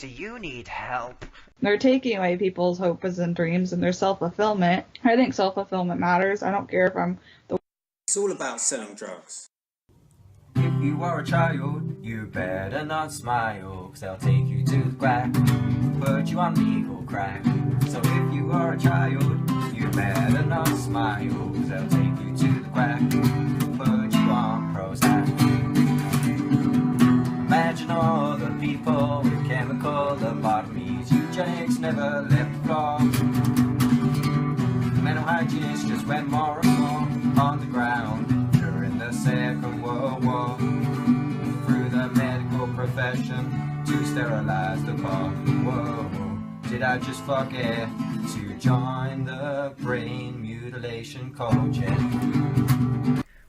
Do you need help? They're taking away people's hopes and dreams and their self-fulfillment. I think self-fulfillment matters. I don't care if I'm the... It's all about selling drugs. If you are a child, you better not smile, 'cause they'll take you to the quack, put you on legal crack. So if you are a child, you better not smile, 'cause they'll take you to the quack, put you on Prozac. Imagine all the people with chemical lobotomies, eugenics never left the floor. Mental hygienists just went more and more on the ground during the Second World War, through the medical profession to sterilize the poor. Whoa, did I just forget to join the brain mutilation culture?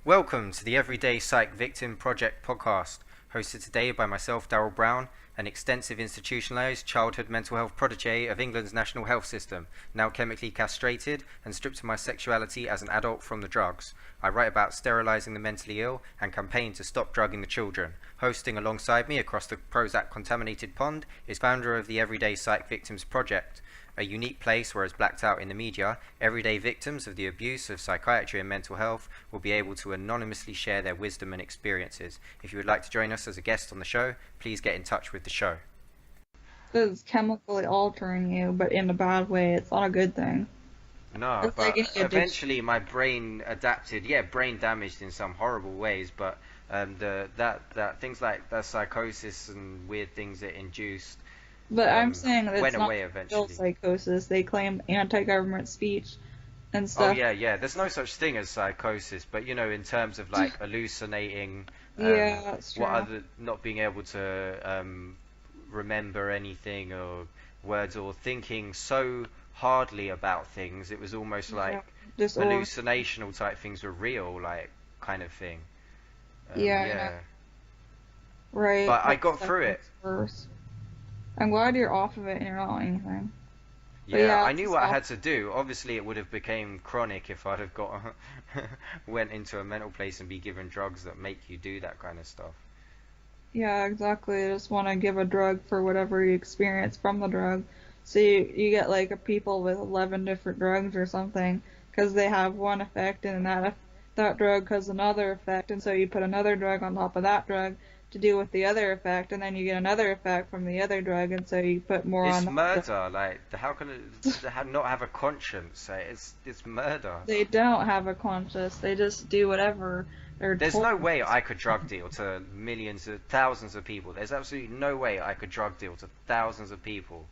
Welcome to the Everyday Psych Victim Project podcast, hosted today by myself, Darryl Brown, an extensive institutionalised childhood mental health protege of England's national health system, now chemically castrated and stripped of my sexuality as an adult from the drugs. I write about sterilising the mentally ill and campaign to stop drugging the children. Hosting alongside me across the Prozac contaminated pond is founder of the Everyday Psych Victims Project, a unique place where, as blacked out in the media, everyday victims of the abuse of psychiatry and mental health will be able to anonymously share their wisdom and experiences. If you would like to join us as a guest on the show, please get in touch with the show. It's chemically altering you, but in a bad way. It's not a good thing. No, It's but like eventually my brain adapted. Yeah, brain damaged in some horrible ways, but that things like the psychosis and weird things it induced. But I'm saying that it's went not away real eventually. psychosis. They claim anti-government speech and Oh stuff. yeah. There's no such thing as psychosis, but you know, in terms of like hallucinating, Yeah, that's true. not being able to remember anything or words, or thinking so hardly about things, it was almost like Just hallucinational type things were real, like kind of thing. Yeah. Right. But I got through it. Worse. I'm glad you're off of it and you're not on anything. Yeah, I knew what I had to do. Obviously, it would have became chronic if I'd have got went into a mental place and be given drugs that make you do that kind of stuff. Yeah, exactly. I just want to give a drug for whatever you experience from the drug. So you get like a people with 11 different drugs or something because they have one effect, and that drug has another effect, and so you put another drug on top of that drug to deal with the other effect, and then you get another effect from the other drug, and so you put more on. It's murder. Like, how can it not have a conscience? It's murder. They don't have a conscience. They just do whatever they're There's told. no way I could drug deal to thousands of people. There's absolutely no way I could drug deal to thousands of people.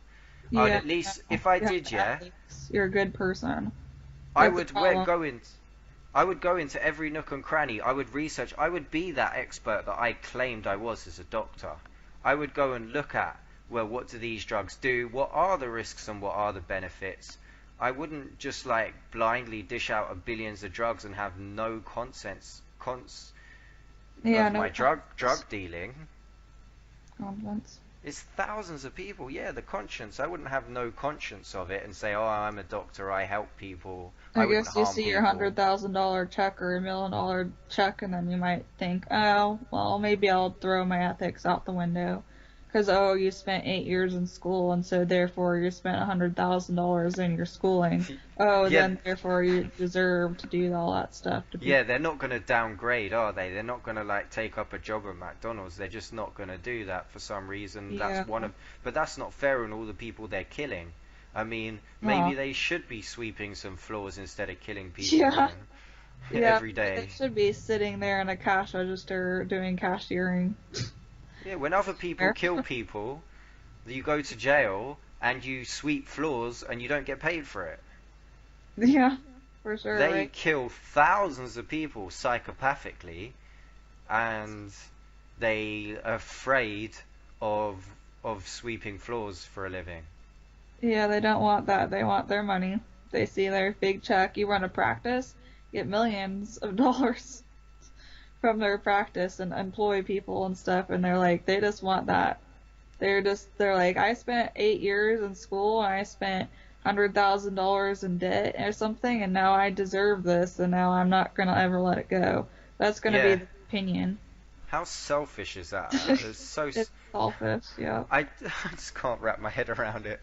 Yeah, At least if I did, you're a good person. I That's would the problem. go into every nook and cranny. I would research. I would be that expert that I claimed I was as a doctor. I would go and look at, well, what do these drugs do? What are the risks and what are the benefits? I wouldn't just like blindly dish out billions of drugs and have no conscience of my drug dealing. Conscience. It's thousands of people. Yeah, the conscience. I wouldn't have no conscience of it and say, oh, I'm a doctor, I help people. I wouldn't guess you harm see your people. $100,000 check or $1 million check, and then you might think, oh, well, maybe I'll throw my ethics out the window. Because, oh, you spent 8 years in school, and so therefore you spent $100,000 in your schooling. Oh, Yeah. then therefore you deserve to do all that stuff. Yeah, they're not going to downgrade, are they? They're not going to like take up a job at McDonald's. They're just not going to do that for some reason. Yeah. But that's not fair on all the people they're killing. I mean, maybe they should be sweeping some floors instead of killing people. Yeah. Every day. They should be sitting there in a cash register doing cashiering. Yeah, when other people kill people, you go to jail and you sweep floors and you don't get paid for it. Yeah, for sure. They right? kill thousands of people psychopathically, and they are afraid of sweeping floors for a living. Yeah, they don't want that. They want their money. They see their big check. You run a practice, get millions of dollars from their practice and employ people and stuff, and they're like, they just want that. They're like, I spent 8 years in school and I spent $100,000 in debt or something, and now I deserve this, and now I'm not gonna ever let it go. That's gonna be the opinion. How selfish is that? It's so. It's selfish, yeah. I just can't wrap my head around it.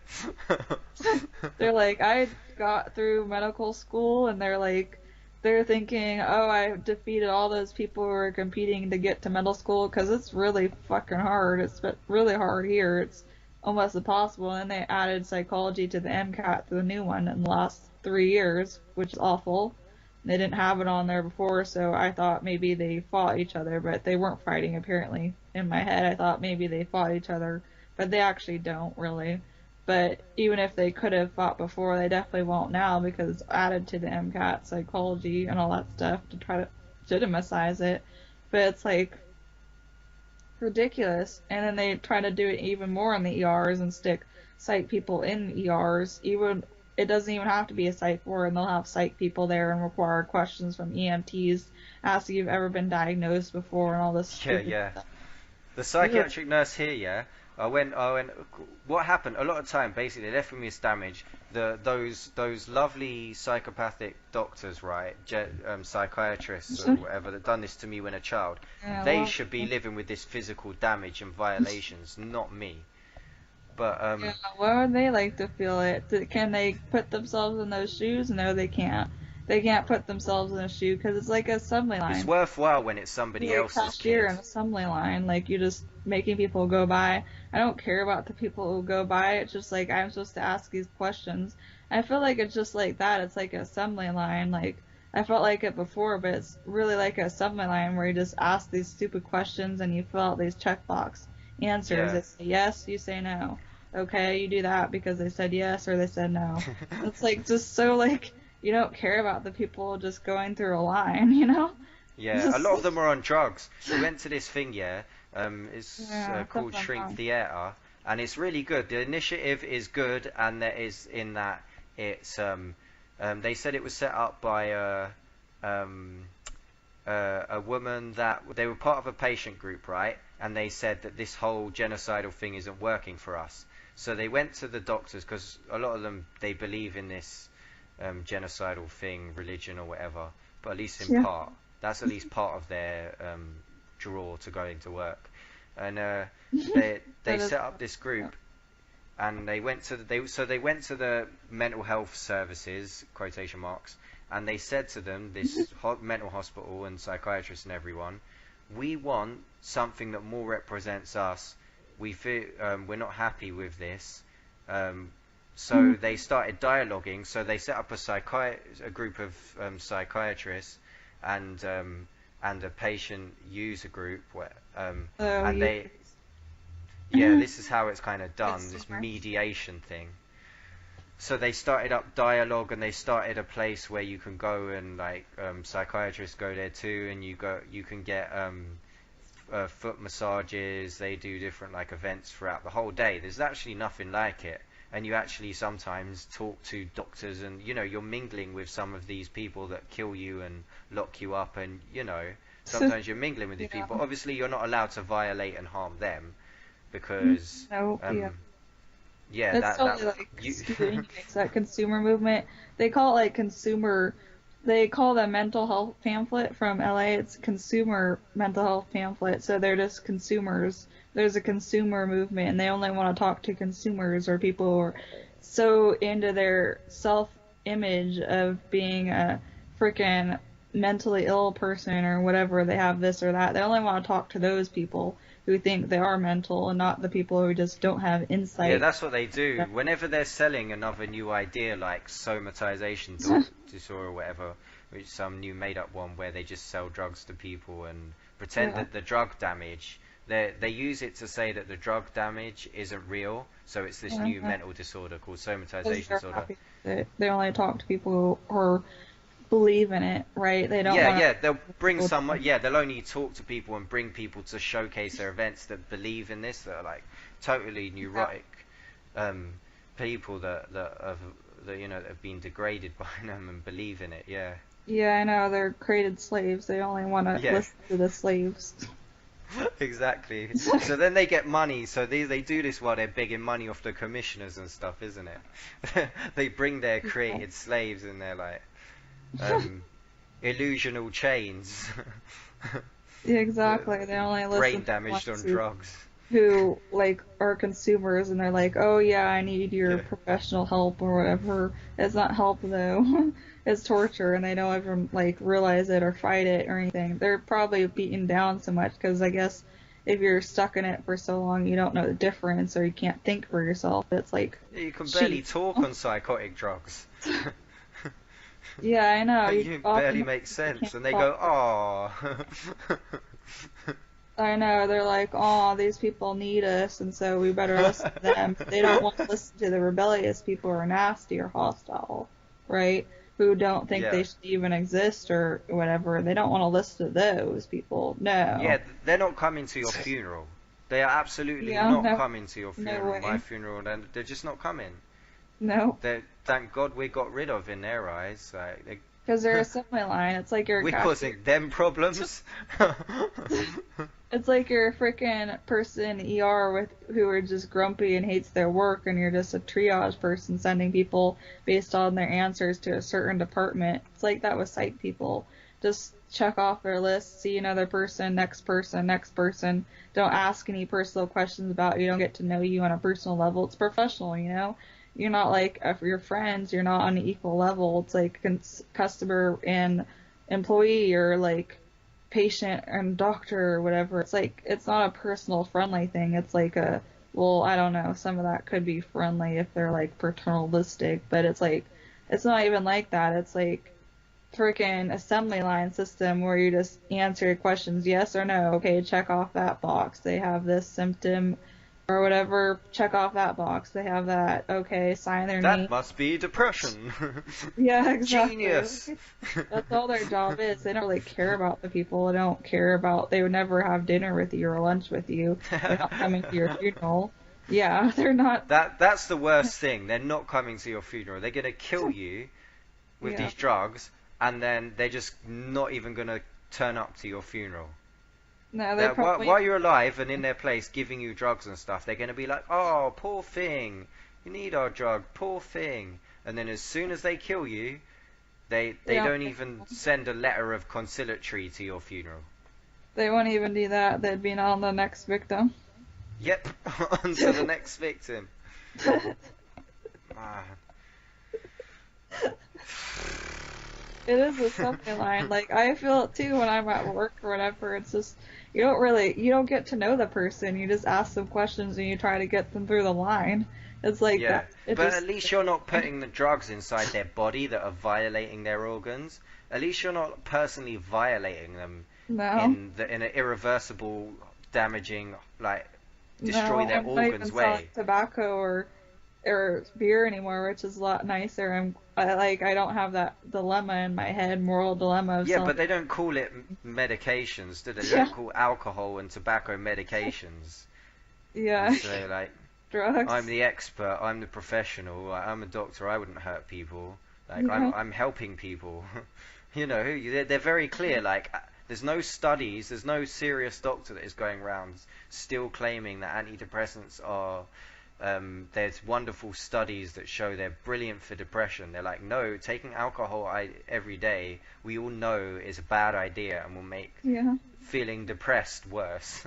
They're like, I got through medical school, and they're thinking, oh, I defeated all those people who were competing to get to medical school because it's really fucking hard. It's really hard here. It's almost impossible. And they added psychology to the MCAT, to the new one, in the last 3 years, which is awful. They didn't have it on there before, so I thought maybe they fought each other, but they weren't fighting apparently. In my head, I thought maybe they fought each other, but they actually don't really. But even if they could have fought before, they definitely won't now because it's added to the MCAT psychology and all that stuff to try to legitimize it. But it's like ridiculous. And then they try to do it even more in the ERs and stick psych people in ERs. Even it doesn't even have to be a psych ward, and they'll have psych people there and require questions from EMTs, ask if you've ever been diagnosed before and all this Yeah, stupid yeah. stuff. The psychiatric nurse here, yeah. I went. What happened? A lot of time, basically, they left me this damage. Those lovely psychopathic doctors, right? Psychiatrists or whatever that done this to me when a child. Yeah, They well, should be living with this physical damage and violations, not me. But yeah, what would they like to feel it? Can they put themselves in those shoes? No, they can't. They can't put themselves in a shoe because it's like a assembly it's line. worthwhile when it's somebody You're a else's cashier kid. in an assembly line. Like, you're just making people go by. I don't care about the people who go by. It's just like I'm supposed to ask these questions. I feel like it's just like that. It's like an assembly line. Like, I felt like it before, but it's really like an assembly line where you just ask these stupid questions and you fill out these checkbox answers. Yeah. It's yes, you say no. Okay, you do that because they said yes or they said no. It's like just so like you don't care about the people just going through a line, you know? Yeah, a lot of them are on drugs. We went to this thing, yeah. It's Yeah, called that's Shrink fun. Theatre, and it's really good. The initiative is good, and there is in that it's they said it was set up by a woman that they were part of a patient group, right? And they said that this whole genocidal thing isn't working for us. So they went to the doctors because a lot of them they believe in this genocidal thing, religion or whatever, but at least in Yeah. part. That's at least part of their draw to going to work. And they That is set up this group, and they went to they went to the mental health services, quotation marks, and they said to them, this mental hospital and psychiatrists and everyone, we want something that more represents us. We feel we're not happy with this. So they started dialoguing. So they set up a group of psychiatrists and a patient user group where So and you they yeah, this is how it's kind of done, this Consumer. mediation thing. So they started up dialogue, and they started a place where you can go and like psychiatrists go there too, and you can get foot massages. They do different like events throughout the whole day. There's actually nothing like it, and you actually sometimes talk to doctors, and you know you're mingling with some of these people that kill you and lock you up, and you know sometimes you're mingling with these Yeah. people. Obviously, you're not allowed to violate and harm them because no, yeah. yeah, That's totally like it's that consumer movement. They call it like consumer. They call the mental health pamphlet from LA. It's consumer mental health pamphlet. So they're just consumers. There's a consumer movement, and they only want to talk to consumers or people who are so into their self-image of being a freaking mentally ill person or whatever. They have this or that. They only want to talk to those people who think they are mental and not the people who just don't have insight. Yeah, that's what they do. Whenever they're selling another new idea like somatization disorder or whatever, which is some new made-up one where they just sell drugs to people and pretend that the drug damage, they use it to say that the drug damage isn't real, so it's this new mental disorder called somatization disorder. They only talk to people who believe in it, right? They don't Yeah, wanna yeah, they'll bring someone. Yeah, they'll only talk to people and bring people to showcase their events that believe in this. That are like totally neurotic people that you know that have been degraded by them and believe in it. Yeah. Yeah, I know, they're created slaves. They only want to Yeah. listen to the slaves. Exactly. So then they get money. So they do this while they're begging money off the commissioners and stuff, isn't it? They bring their created slaves and they're like illusional chains. Yeah, exactly. They only Brain listen to the damaged ones on drugs. who like are consumers and they're like, oh yeah, I need your Yeah. professional help or whatever. It's not help though. It's torture, and they don't even like realize it or fight it or anything. They're probably beaten down so much because I guess if you're stuck in it for so long, you don't know the difference or you can't think for yourself. It's like You can barely cheap. talk on psychotic drugs. Yeah, I know. You You barely often make they can't sense, and they talk. go, "Oh." I know, they're like, oh, these people need us, and so we better listen to them. But they don't want to listen to the rebellious people who are nasty or hostile, right? Who don't think Yeah. they should even exist or whatever. They don't want to listen to those people. Yeah, No. they're not coming to your funeral. They are absolutely Yeah, not no, coming to your no funeral, my way. funeral, and they're just not coming. No. Thank God we got rid of in their eyes. Because they're a assembly line. It's like you're a we cashier. causing them problems. It's like you're a freaking person in ER with who are just grumpy and hates their work, and you're just a triage person sending people based on their answers to a certain department. It's like that with psych people. Just check off their list, see another person, next person, next person. Don't ask any personal questions about you. Don't get to know you on a personal level. It's professional, you know. You're not like if you're friends. You're not on an equal level. It's like customer and employee or like patient and doctor or whatever. It's like it's not a personal friendly thing. It's like a well, I don't know. Some of that could be friendly if they're like paternalistic, but it's like it's not even like that. It's like freaking assembly line system where you just answer questions yes or no. Okay, check off that box. They have this symptom or whatever. Check off that box. They have that. Okay, sign their name. That must be depression. Yeah, exactly. Genius. That's all their job is. They don't really care about the people. They don't care about. They would never have dinner with you or lunch with you. They're not coming to your funeral. Yeah, they're not. That's the worst thing. They're not coming to your funeral. They're gonna kill you with Yeah. these drugs, and then they're just not even gonna turn up to your funeral. No, they probably. While you're alive and in their place giving you drugs and stuff, they're gonna be like, "Oh, poor thing, you need our drug, poor thing." And then as soon as they kill you, they Yeah, don't even send a letter of conciliatory to your funeral. they won't even do that. They'd be on the next victim. Yep, on to the next victim. Ah, It is a assembly line. Like I feel it too when I'm at work or whatever. It's just you don't get to know the person. You just ask them questions and you try to get them through the line. It's like yeah, that. It but just at least you're not putting the drugs inside their body that are violating their organs. At least you're not personally violating them no. in an irreversible, damaging, like destroy No, their I'm not organs even selling way. tobacco or beer anymore, which is a lot nicer. I don't have that dilemma in my head, moral dilemma of Yeah, selling. but they don't call it medications, do they? They Yeah, don't call alcohol and tobacco medications. You yeah, say like, I'm drugs. the expert, I'm the professional, like, I'm a doctor, I wouldn't hurt people. Like Yeah, I'm helping people. You know, they're very clear. Like there's no studies, there's no serious doctor that is going around still claiming that antidepressants are. There's wonderful studies that show they're brilliant for depression. They're like, no, taking alcohol every day, we all know is a bad idea and will make yeah, feeling depressed worse.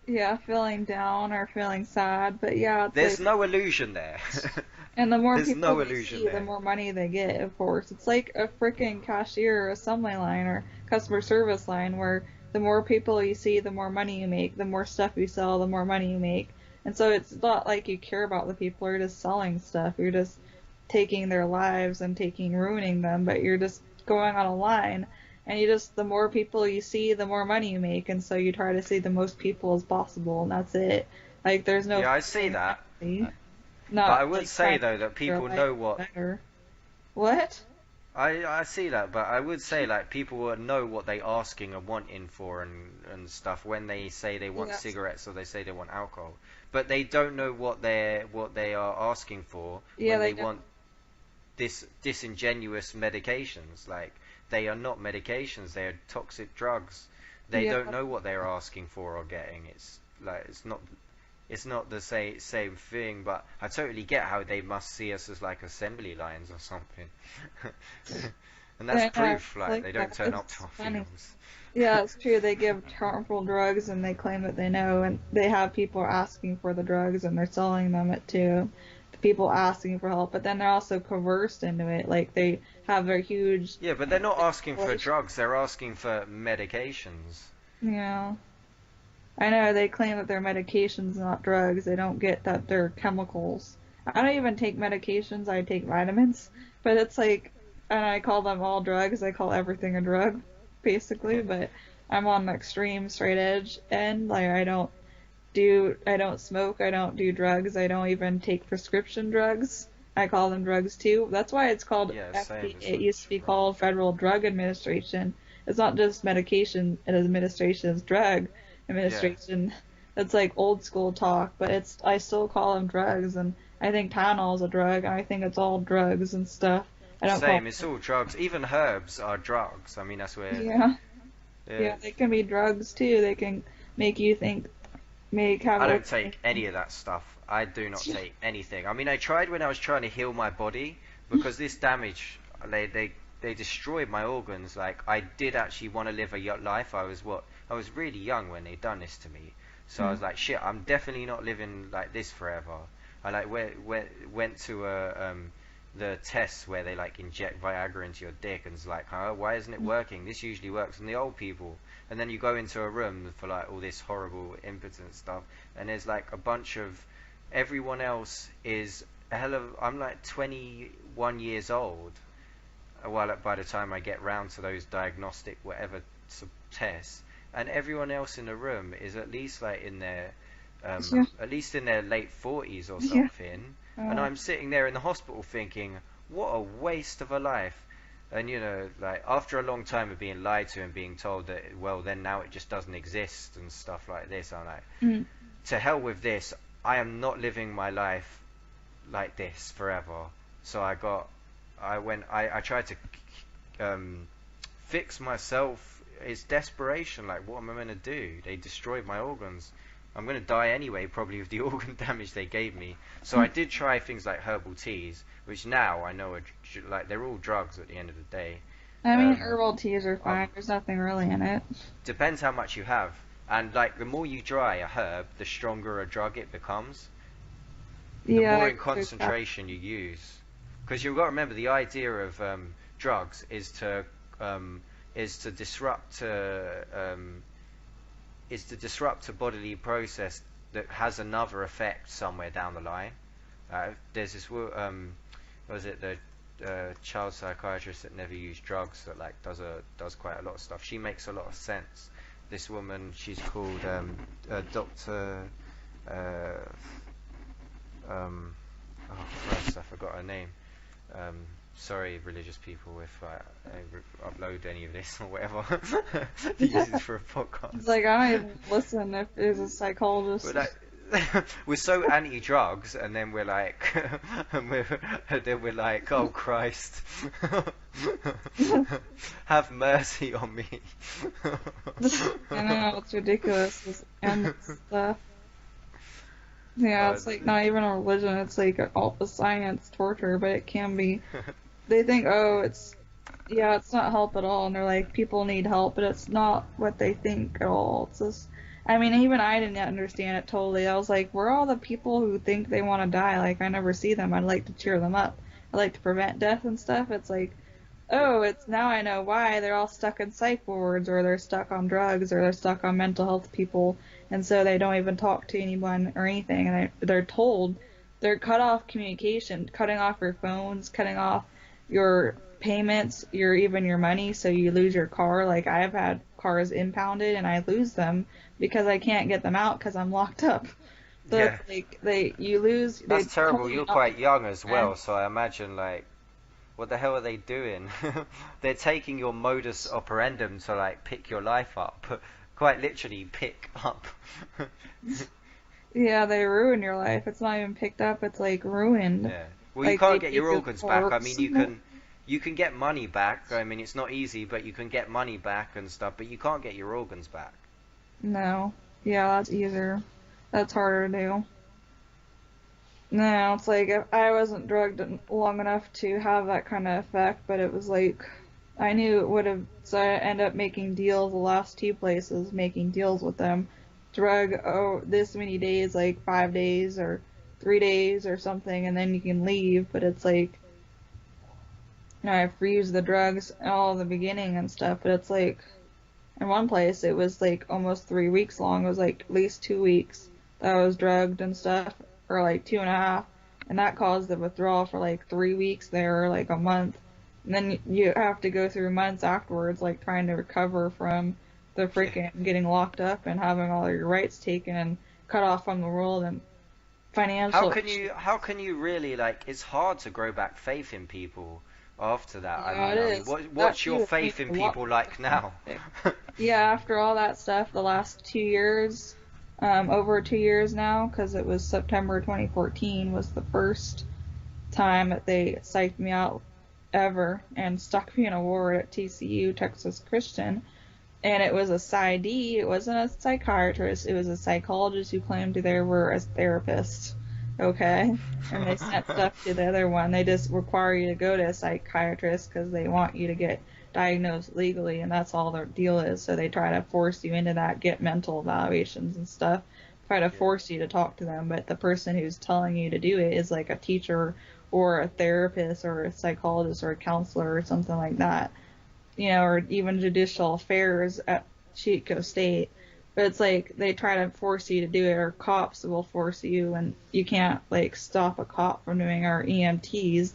yeah. Feeling down or feeling sad, but yeah, it's There's like. no illusion there. And the more There's people no they illusion see, the there. more money they get, of course. It's like a freaking cashier or assembly line or customer service line where the more people you see, the more money you make, the more stuff you sell, the more money you make. And so it's not like you care about the people, you're just selling stuff. You're just taking their lives and ruining them, but you're just going on a line. And the more people you see, the more money you make. And so you try to see the most people as possible, and that's it. Like, there's no Yeah, I see that. fancy. But I Not would like say trying to though that make their people life know what better. What? I see that, but I would say like people will know what they asking and wanting for and stuff when they say they want Yes. cigarettes or they say they want alcohol. But they don't know what they are asking for Yeah, when they they don't. want this disingenuous medications. Like they are not medications, they are toxic drugs. They Yeah, don't know what they're asking for or getting. It's like it's not the same thing, but I totally get how they must see us as like assembly lines or something. And that's Yeah, proof, it's like, like they don't that. turn up to It's our funny. funerals. Yeah, it's true. They give harmful drugs and they claim that they know, and they have people asking for the drugs and they're selling them it too. The people asking for help, but then they're also coerced into it. Like they have their huge Yeah, but they're not asking for population. drugs, they're asking for medications. Yeah, I know they claim that they're medications, not drugs. They don't get that they're chemicals. I don't even take medications. I take vitamins, but it's like, and I call them all drugs. I call everything a drug, basically. But I'm on the extreme straight edge end. Like I don't smoke, I don't do drugs, I don't even take prescription drugs. I call them drugs too. That's why it's called Yeah, same, FDA. it's It not used to be called drugs. Federal Drug Administration. It's not just medication administration, it's drug Yeah, administration. That's like old school talk, but it's I still call them drugs, and I think Tylenol is a drug, and I think it's all drugs and stuff. I don't call same, it's all drugs. Even herbs are drugs. I mean, that's where, yeah, yeah, yeah, they can be drugs too. They can make you think, make have I don't overthinking. take any of that stuff. I do not take anything. I mean, I tried when I was trying to heal my body because this damage, they destroyed my organs. Like I did actually want to live a life. I was really young when they done this to me. So I was like, shit, I'm definitely not living like this forever. I like went to the tests where they like inject Viagra into your dick and it's like, oh, why isn't it working? This usually works on the old people. And then you go into a room for like all this horrible impotent stuff, and there's like a bunch of everyone else is a hell of. I'm like 21 years old. Well, by the time I get round to those diagnostic whatever tests, and everyone else in the room is at least like in their Yeah, at least in their late 40s or yeah. something, and Uh, I'm sitting there in the hospital thinking, what a waste of a life. And you know, like after a long time of being lied to and being told that, well, then now it just doesn't exist and stuff like this, I'm like, mm, to hell with this. I am not living my life like this forever. So I tried to um, fix myself. It's desperation. Like, what am I going to do? They destroyed my organs. I'm going to die anyway, probably with the organ damage they gave me. So I mm. did try things like herbal teas, which now I know are like they're all drugs at the end of the day. I mean, Um, herbal teas are fine. um, There's nothing really in it. Depends how much you have, and like the more you dry a herb, the stronger a drug it becomes. The Yeah, more I in guess there's that. concentration you use, because you've got to remember the idea of drugs um, is to disrupt a bodily process that has another effect somewhere down the line. There's this was it the child psychiatrist that never used drugs that like does quite a lot of stuff. She makes a lot of sense. This woman, she's called Doctor. Uh, um, oh Christ, I forgot her name. Um, Sorry, religious people, if I upload any of this or whatever to use it for a It's podcast. like I don't even listen if there's a We're psychologist. like, we're so anti-drugs, and then we're like, and then we're like, oh Christ, have mercy on me. I know it's ridiculous. This end stuff. Yeah, uh, it's like not even a religion. It's like all a science torture, but it can be. They think, oh, yeah, it's not help at all, and they're like, people need help, but it's not what they think at all. It's just, I mean, even I didn't understand it totally. I was like, where are all the people who think they want to die? Like, I never see them. I'd like to cheer them up. I like to prevent death and stuff. It's like, yeah, oh, it's now I know why they're all stuck in psych wards, or they're stuck on drugs, or they're stuck on mental health people, and so they don't even talk to anyone or anything, and they're told they're cut off communication, cutting off your phones, cutting off your payments, even your money, so you lose your car. Like I've had cars impounded and I lose them because I can't get them out because I'm locked up. So yeah. it's like they That's terrible. totally You're not quite young as understand. well, so I imagine like, what the hell are they doing? They're taking your modus operandum to like pick your life up, quite literally pick up. Yeah, they ruin your life. It's not even picked up, it's like ruined. Yeah. Well, you Like they can't get take your your organs back. I corpse. mean, you can get money back. I mean, it's not easy, but you can get money back and stuff, but you can't get your organs back. No. Yeah, that's easier. That's harder to do. No, it's like if I wasn't drugged long enough to have that kind of effect, but it was like I knew it would have, so I ended up making deals, the last two places, making deals with them. Drug, oh, this many days, like 5 days or 3 days or something, and then you can leave, but it's like, I have to use the drugs all in the beginning and stuff, but it's like, in one place, it was like almost 3 weeks long. It was like at least 2 weeks that I was drugged and stuff, or like 2.5. And that caused the withdrawal for like 3 weeks there, or like a month. And then you have to go through months afterwards, like trying to recover from the freaking getting locked up and having all your rights taken and cut off from the world and financial. How can you really, like, it's hard to grow back faith in people after that. Yeah, it is. That What's your too made faith in me a lot people more like now? pessimistic. Yeah, after all that stuff, the last 2 years, over 2 years now, because it was September 2014 was the first time that they psyched me out ever and stuck me in a ward at TCU, Texas Christian. And it was a PsyD, it wasn't a psychiatrist, it was a psychologist who claimed they were a therapist. Okay? And they sent stuff to the other one. They just require you to go to a psychiatrist because they want you to get diagnosed legally, and that's all their deal is. So they try to force you into that, get mental evaluations and stuff, try to force you to talk to them. But the person who's telling you to do it is like a teacher or a therapist or a psychologist or a counselor or something like that, or even judicial affairs at Chico State. But it's like they try to force you to do it, or cops will force you, and you can't like stop a cop from doing our EMTs,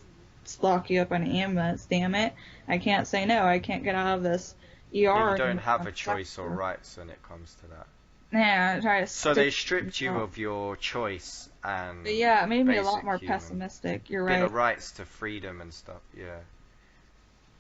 lock you up in an ambulance. Damn it! I can't say no. I can't get out of this ER. Yeah, you don't have a choice or rights when it comes to that. Yeah, try to. So they stripped you of your choice and But yeah, it made me a lot basic more human pessimistic. You're Bill right. of rights to freedom and stuff. Yeah.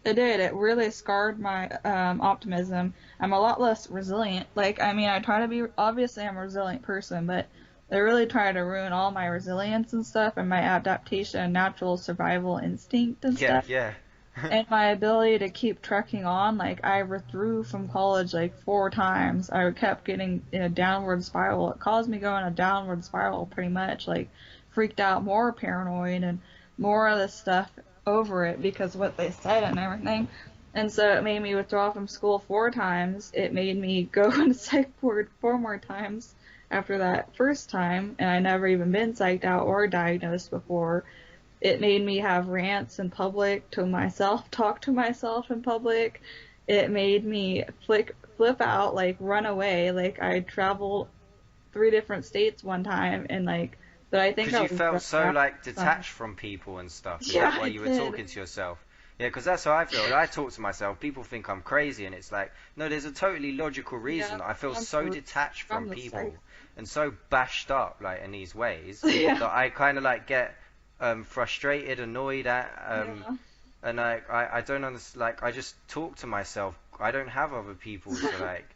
It did. It really scarred my optimism. I'm a lot less resilient. Like, I mean, I try to be, obviously I'm a resilient person, but they really try to ruin all my resilience and stuff, and my adaptation and natural survival instinct and Yeah, stuff. yeah. And my ability to keep trekking on. Like, I withdrew from college like 4 times. I kept getting in a downward spiral. It caused me going a downward spiral pretty much. Like, freaked out, more paranoid, and more of this stuff over it because of what they said and everything. And so it made me withdraw from school 4 times. It made me go into psych ward 4 more times after that first time, and I never even been psyched out or diagnosed before. It made me have rants in public to myself, talk to myself in public. It made me flip out, like run away. Like I traveled 3 different states one time, and like, but I think Because I you was felt dressed so up like some. detached from people and stuff. Is Yeah, that why I you were did. talking to yourself? Yeah, because that's how I feel. When I talk to myself, people think I'm crazy, and it's like, no, there's a totally logical reason. Yeah, I feel I'm so detached from from the people psych. and so bashed up, like in these ways, Yeah, that I kind of like get frustrated, annoyed at, yeah. and I don't understand. Like I just talk to myself. I don't have other people to like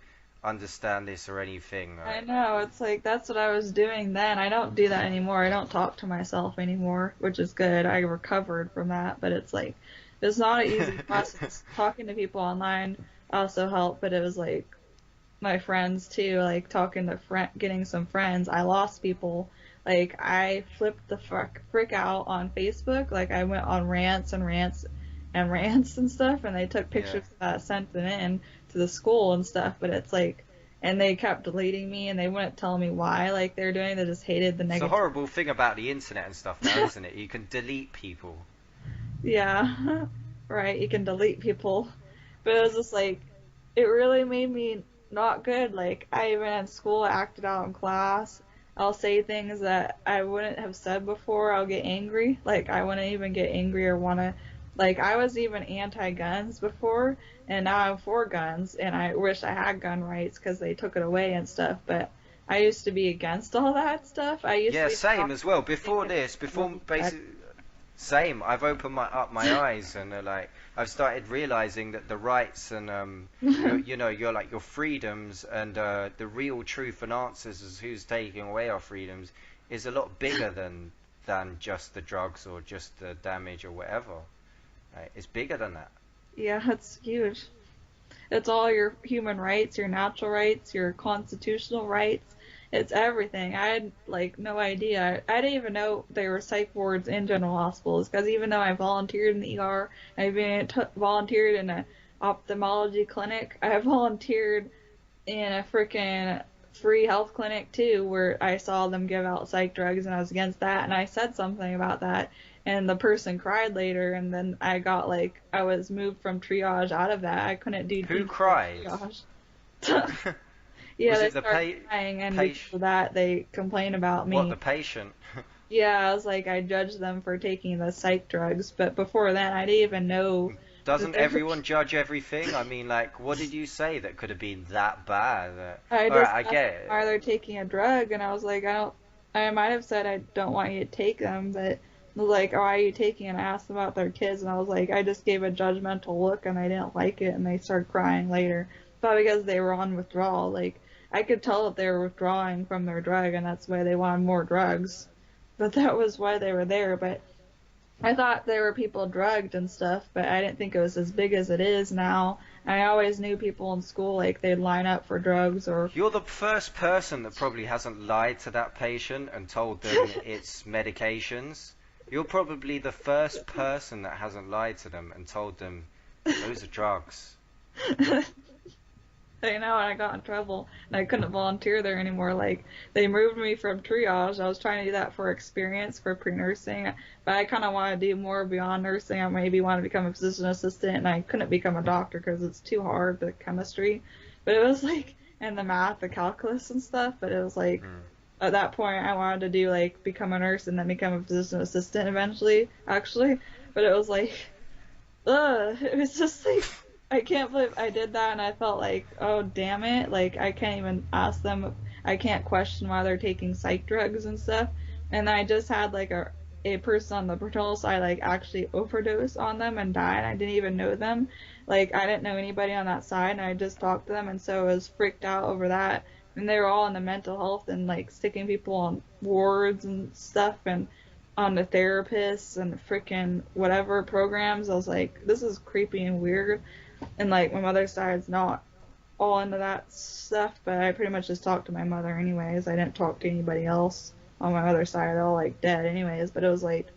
understand this or anything. I Like, know, it's like that's what I was doing then. I don't do that anymore. I don't talk to myself anymore, which is good. I recovered from that, but it's like it's not an easy process. Talking to people online also helped, but it was like my friends too, like talking to getting some friends. I lost people. Like I flipped the frick out on Facebook. Like I went on rants and rants and rants and stuff, and they took yeah. pictures of that, sent them in to the school and stuff. But it's like, and they kept deleting me, and they wouldn't tell me why. Like they're doing, they just hated the It's a negative. horrible thing about the internet and stuff now, isn't it? You can delete people. Yeah, right. You can delete people, but it was just like, it really made me not good. Like I even in school acted out in class. I'll say things that I wouldn't have said before. I'll get angry. Like I wouldn't even get angry or wanna. Like I was even anti-guns before, and now I'm for guns, and I wish I had gun rights because they took it away and stuff. But I used to be against all that stuff. I used to Yeah, be same as well. Before thinking this, before basically, same. I've opened my eyes and like I've started realizing that the rights and your like your freedoms and the real truth and answers as who's taking away our freedoms is a lot bigger than just the drugs or just the damage or whatever. Right? It's bigger than that. Yeah, it's huge. It's all your human rights, your natural rights, your constitutional rights. It's everything. I had like no idea. I didn't even know there were psych wards in general hospitals because even though I volunteered in the ER, I even volunteered in a ophthalmology clinic. I volunteered in a freaking free health clinic too, where I saw them give out psych drugs, and I was against that, and I said something about that, and the person cried later, and then I was moved from triage out of that. I couldn't do Who detailed cried? triage. Was Yeah, they it the started crying, and because patient? of that, they complained about What, the me. patient? Yeah, I was like, I judged them for taking the psych drugs, but before then, I didn't even know that Doesn't they were. everyone judge everything? I mean, like, what did you say that could have been that bad? I All right, just I asked get them why it. they're taking a drug, and I was like, I don't. I might have said I don't want you to take them, but they're like, why are you taking it? And I asked them about their kids, and I was like, I just gave a judgmental look, and I didn't like it, and they started crying later. Probably because they were on withdrawal. Like, I could tell that they were withdrawing from their drug, and that's why they wanted more drugs. But that was why they were there. But I thought there were people drugged and stuff, but I didn't think it was as big as it is now. I always knew people in school, like, they'd line up for drugs or. You're the first person that probably hasn't lied to that patient and told them it's medications. You're probably the first person that hasn't lied to them and told them those are drugs. I know, and I got in trouble, and I couldn't volunteer there anymore. Like, they moved me from triage. I was trying to do that for experience for pre-nursing, but I kind of want to do more beyond nursing. I maybe want to become a physician assistant, and I couldn't become a doctor because it's too hard, the chemistry. But it was like, and the math, the calculus and stuff, but it was like, Mm. at that point, I wanted to do, like, become a nurse and then become a physician assistant eventually, actually. But it was like, it was just like, I can't believe I did that, and I felt like, oh damn it, like I can't even ask them, I can't question why they're taking psych drugs and stuff. And I just had like a person on the paternal side like actually overdose on them and died. I didn't even know them, like I didn't know anybody on that side, and I just talked to them, and so I was freaked out over that. And they were all in the mental health and like sticking people on wards and stuff, and on the therapists and freaking whatever programs. I was like, this is creepy and weird. And like my mother's side's not all into that stuff, but I pretty much just talked to my mother anyways. I didn't talk to anybody else on my other side. They're all like dead anyways. But it was like,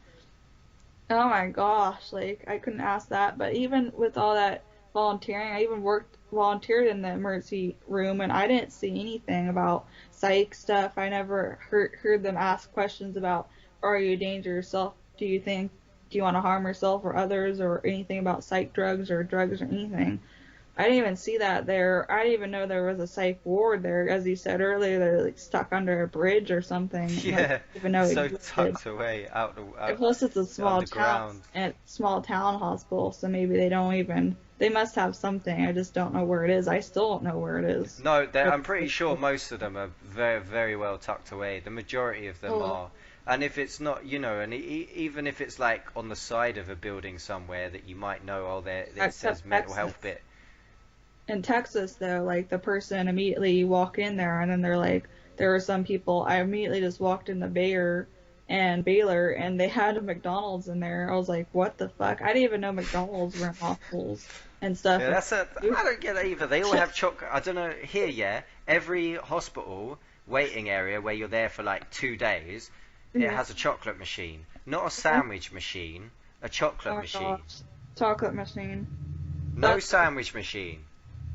oh my gosh, like I couldn't ask that. But even with all that volunteering, I even volunteered in the emergency room, and I didn't see anything about psych stuff. I never heard them ask questions about, are you a danger to yourself? Do you want to harm yourself or others, or anything about psych drugs or anything? I didn't even see that there. I didn't even know there was a psych ward there. As you said earlier, they're like stuck under a bridge or something. Like, Yeah, even know it so existed. tucked away And plus, it's a small town, underground. and small town hospital, so maybe they don't even. They must have something. I just don't know where it is. I still don't know where it is. No, I'm pretty sure most of them are very, very well tucked away. The majority of them Oh, are. And if it's not, and even if it's like on the side of a building somewhere that you might know, oh, there it says except mental health Texas. bit. In Texas, though, like the person immediately you walk in there, and then they're like, there were some people. I immediately just walked in the Baylor, and they had a McDonald's in there. I was like, what the fuck? I didn't even know McDonald's were in hospitals and stuff. Yeah, I don't get it either. They all have chocolate. I don't know. Here, yeah, every hospital waiting area where you're there for like 2 days, it Yeah. has a chocolate machine. Not a Oh sandwich machine, a chocolate my machine. gosh. Chocolate machine. No That's sandwich machine.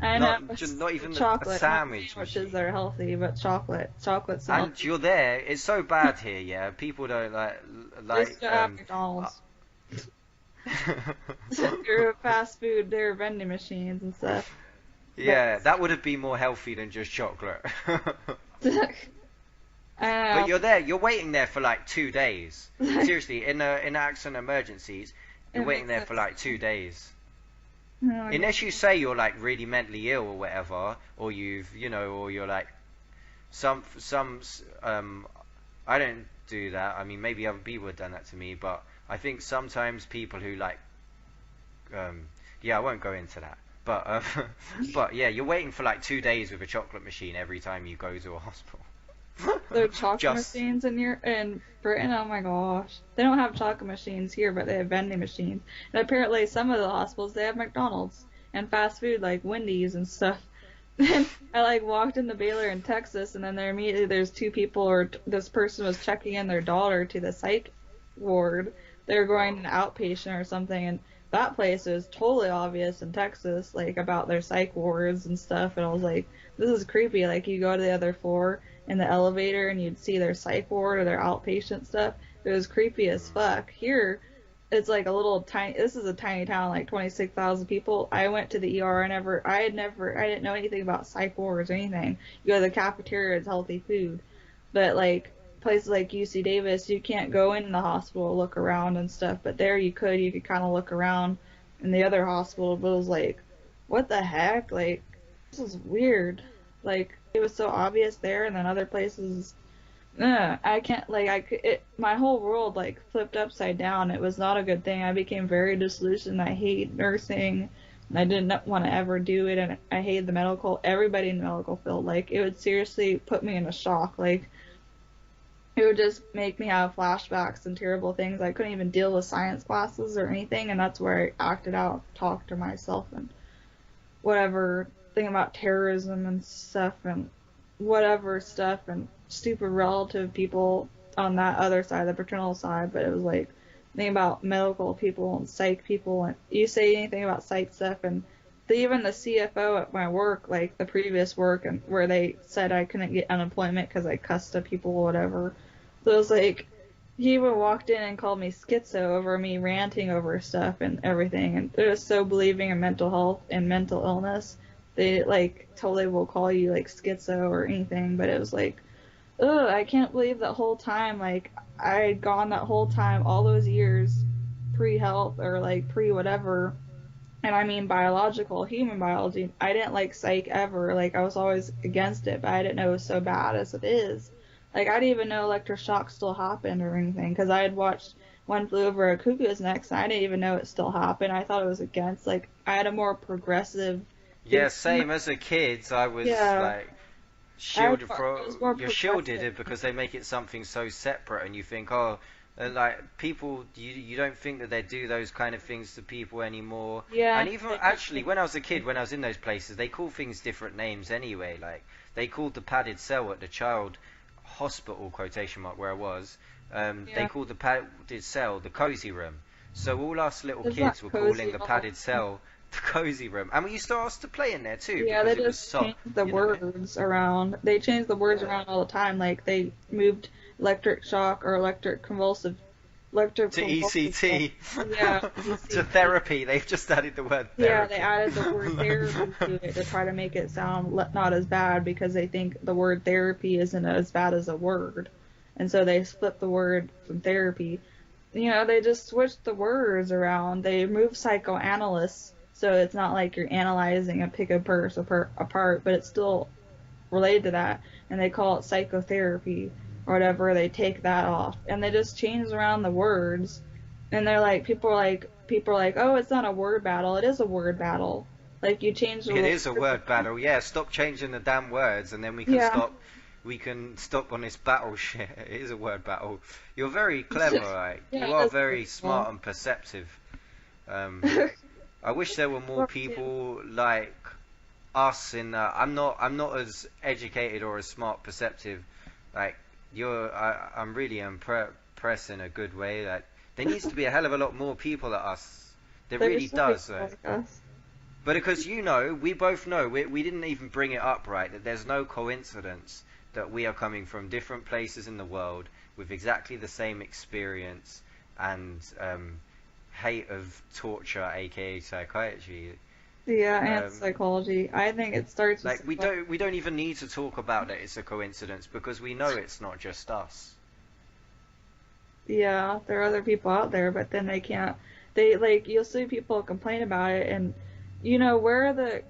I know Not it's not even a chocolate, not sandwich sandwiches machine. that are healthy, but chocolate. Chocolate's not. And you're there. It's so bad here, yeah. People don't They like still have uh, McDonald's. They're fast food, they're vending machines and stuff. But Yeah, that would have been more healthy than just chocolate. I But you're there. You're waiting there for like 2 days. don't know. Seriously, in accident emergencies, you're It waiting makes there for sense. like 2 days. Oh my God. Unless you say you're like really mentally ill or whatever, or or you're like some I don't do that. I mean, maybe other people have done that to me, but I think sometimes people who like yeah, I won't go into that. But but yeah, you're waiting for like 2 days with a chocolate machine every time you go to a hospital. There are chocolate Just machines in Britain. Oh my gosh, they don't have chocolate machines here, but they have vending machines. And apparently, some of the hospitals they have McDonald's and fast food like Wendy's and stuff. And I like walked into Baylor in Texas, and then there's two people, or this person was checking in their daughter to the psych ward. They were going to an outpatient or something, and that place is totally obvious in Texas, like about their psych wards and stuff. And I was like, this is creepy. Like you go to the other floor in the elevator and you'd see their psych ward or their outpatient stuff. It was creepy as fuck. Here, it's like a little tiny. This is a tiny town, like 26,000 people. I went to the ER. I didn't know anything about psych wards or anything. You go to the cafeteria, it's healthy food, but like places like UC Davis, you can't go in the hospital, look around and stuff. But there you could kind of look around in the other hospital. But it was like, what the heck? Like, this is weird. Like, it was so obvious there, and then other places, I can't, like, my whole world, like, flipped upside down. It was not a good thing. I became very disillusioned. I hate nursing, and I didn't want to ever do it, and I hated everybody in the medical field. Like, it would seriously put me in a shock. Like, it would just make me have flashbacks and terrible things. I couldn't even deal with science classes or anything, and that's where I acted out, talked to myself, and whatever, thing about terrorism and stuff, and whatever stuff, and stupid relative people on that other side, the paternal side. But it was like, thing about medical people and psych people, and you say anything about psych stuff, and even the CFO at my work, like the previous work, and where they said I couldn't get unemployment because I cussed at people or whatever. So it was like, he even walked in and called me schizo over me ranting over stuff and everything, and they're just so believing in mental health and mental illness. They like totally will call you like schizo or anything. But it was like, ugh, I can't believe that whole time, like, I had gone that whole time, all those years, pre-health or like pre-whatever, and I mean biological, human biology. I didn't like psych ever. Like, I was always against it, but I didn't know it was so bad as it is. Like, I didn't even know electroshock still happened or anything, because I had watched One Flew Over a Cuckoo's Nest, and I didn't even know it still happened. I thought it was against, like, I had a more progressive... Yeah, same as a kid. I was like shielded from. You're shielded because they make it something so separate, and you think, oh, like people, you don't think that they do those kind of things to people anymore. Yeah. And even actually, when I was a kid, when I was in those places, they call things different names anyway. Like they called the padded cell at the child hospital quotation mark where I was. They called the padded cell the cozy room. So all us little kids were calling the padded cell the cozy room, and we used to ask to play in there too. Yeah, because they it was just soft, changed the words around. They changed the words around all the time. Like, they moved electric shock or electric convulsive to ECT. Yeah, to therapy. They've just added the word therapy. Yeah, they added the word therapy to it to try to make it sound not as bad, because they think the word therapy isn't as bad as a word. And so they flipped the word from therapy. You know, they just switched the words around. They moved psychoanalysts, so it's not like you're analyzing a pick a person apart, but it's still related to that. And they call it psychotherapy or whatever. They take that off, and they just change around the words. And they're like, people are like, oh, it's not a word battle. It is a word battle. Like, you change the It is a word battle. Yeah, stop changing the damn words, and then we can stop. We can stop on this battle shit. It is a word battle. You're very clever, right? Yeah, you are very smart and perceptive. I wish there were more people like us in that. I'm not as educated or as smart perceptive. Like I'm really impressed in a good way. Like, there needs to be a hell of a lot more people like us. There really does. Like us. But because, you know, we both know, we didn't even bring it up, right, that there's no coincidence that we are coming from different places in the world with exactly the same experience and hate of torture, aka psychiatry. Yeah, and psychology. I think it starts with like we don't even need to talk about that it's a coincidence, because we know it's not just us. Yeah, there are other people out there, but then they can't. They, like, you'll see people complain about it, and you know,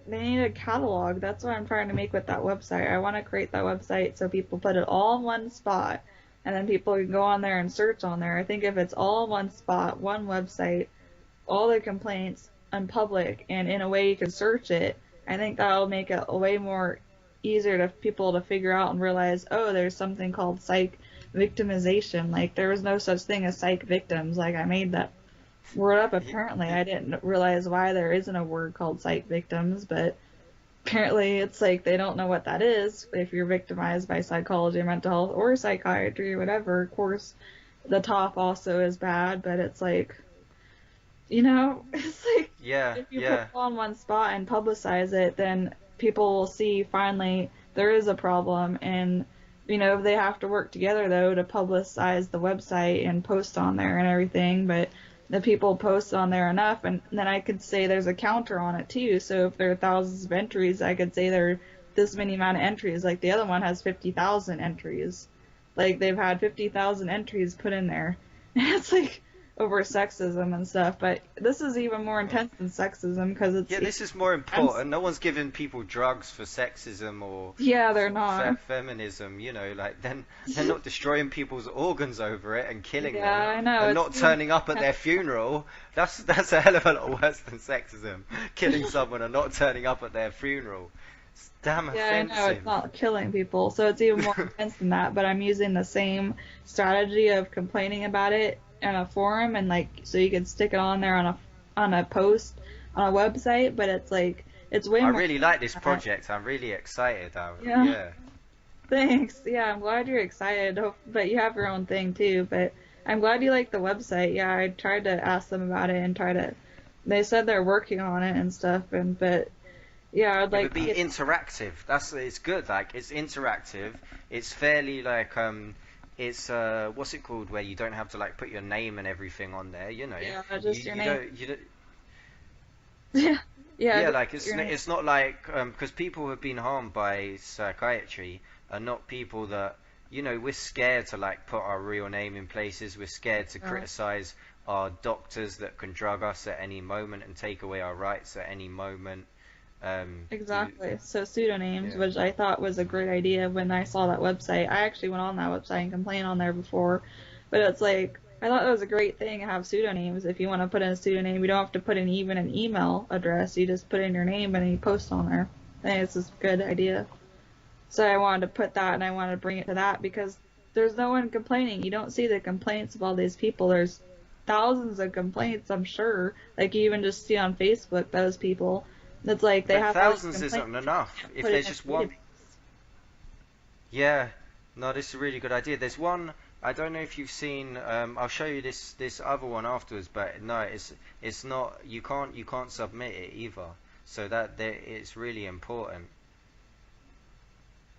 they need a catalog. That's what I'm trying to make with that website. I want to create that website so people put it all in one spot, and then people can go on there and search on there. I think if it's all in one spot, one website, all the complaints in public, and in a way you can search it, I think that'll make it a way more easier to people to figure out and realize, oh, there's something called psych victimization. Like, there was no such thing as psych victims. Like, I made that word up, apparently. I didn't realize why there isn't a word called psych victims, but apparently it's like they don't know what that is if you're victimized by psychology, mental health, or psychiatry or whatever. Of course, the top also is bad, but it's like, You know, it's like Yeah, if you put it yeah. all in one spot and publicize it, then people will see finally there is a problem. And, if they have to work together though to publicize the website and post on there and everything, but the people post on there enough, and then I could say there's a counter on it too. So if there are thousands of entries, I could say there are this many amount of entries. Like the other one has 50,000 entries. Like they've had 50,000 entries put in there. And it's like over sexism and stuff, but this is even more intense than sexism because it's Yeah, this is more and important. No one's giving people drugs for sexism or yeah, they're not. feminism, like then they're not destroying people's organs over it and killing Yeah, them I know and it's not even turning up at their funeral. That's a hell of a lot worse than sexism. Killing someone and not turning up at their funeral. It's damn yeah, I know offensive. it's not killing people, so it's even more intense than that. But I'm using the same strategy of complaining about it in a forum, and like so you can stick it on there on a post on a website, but it's like it's way I more really like this than that. project. I'm really excited. Yeah, Yeah. thanks. Yeah, I'm glad you're excited. But you have your own thing too. But I'm glad you like the website. Yeah, I tried to ask them about it and try to. They said they're working on it and stuff, and but yeah, I'd It would like to be get. interactive. It's good. Like it's interactive. It's fairly like it's what's it called where you don't have to like put your name and everything on there. Yeah, You just your you name. don't you don't. Yeah, yeah, Yeah, just like your name. it's not like because people who have been harmed by psychiatry are not people that we're scared to like put our real name in places. We're scared to Uh, criticize our doctors that can drug us at any moment and take away our rights at any moment. You exactly. So pseudonyms, yeah. which I thought was a great idea when I saw that website. I actually went on that website and complained on there before, but it's like I thought it was a great thing to have pseudonyms. If you want to put in a pseudonym, you don't have to put in even an email address. You just put in your name and you post on there. I think it's just a good idea. So I wanted to put that and I wanted to bring it to that because there's no one complaining. You don't see the complaints of all these people. There's thousands of complaints, I'm sure. Like you even just see on Facebook those people. It's like they But have all these thousands complaints isn't and they enough. can't If put it there's in just a one, database. yeah, no, this is a really good idea. There's one. I don't know if you've seen. I'll show you this other one afterwards. But no, it's not. You can't submit it either. So it's really important.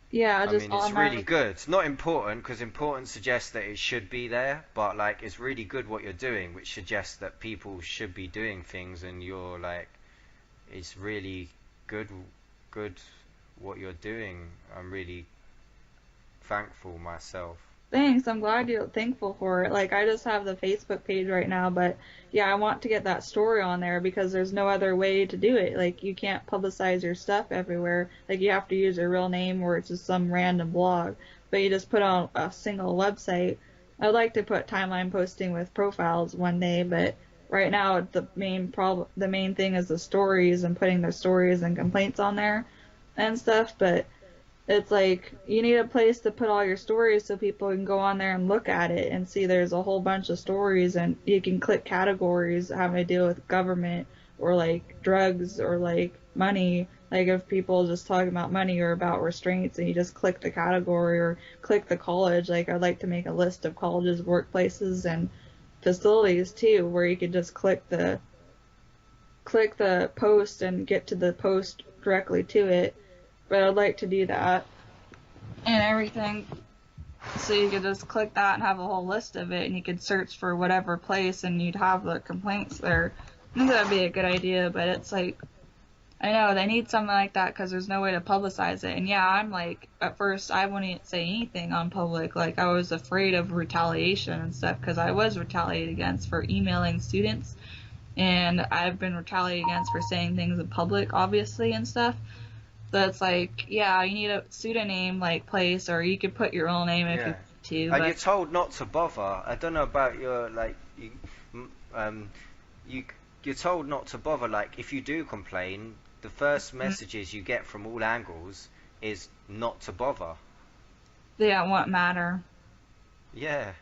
Yeah, I just mean, it's really automatic. good. It's not important because important suggests that it should be there. But like, it's really good what you're doing, which suggests that people should be doing things, and you're like, it's really good, good what you're doing. I'm really thankful myself. Thanks. I'm glad you're thankful for it. Like I just have the Facebook page right now, but yeah, I want to get that story on there because there's no other way to do it. Like you can't publicize your stuff everywhere. Like you have to use your real name or it's just some random blog. But you just put on a single website. I'd like to put timeline posting with profiles one day, but right now the main thing is the stories and putting the stories and complaints on there and stuff, but it's like you need a place to put all your stories so people can go on there and look at it and see there's a whole bunch of stories and you can click categories having to deal with government or like drugs or like money. Like if people just talking about money or about restraints and you just click the category or click the college. Like I'd like to make a list of colleges, workplaces and facilities too where you could just click the post and get to the post directly to it, but I'd like to do that and everything. So you could just click that and have a whole list of it, and you could search for whatever place, and you'd have the complaints there. I think that'd be a good idea, but it's like, I know they need something like that because there's no way to publicize it. And yeah, I'm like, at first I wouldn't say anything on public. Like I was afraid of retaliation and stuff because I was retaliated against for emailing students, and I've been retaliated against for saying things in public, obviously, and stuff. So it's like, yeah, you need a pseudonym like place, or you could put your real name if you Yeah. want to, And you're but told not to bother. I don't know about your like um you you're told not to bother. Like if you do complain, the first messages you get from all angles is not to bother. they don't want matter. Yeah.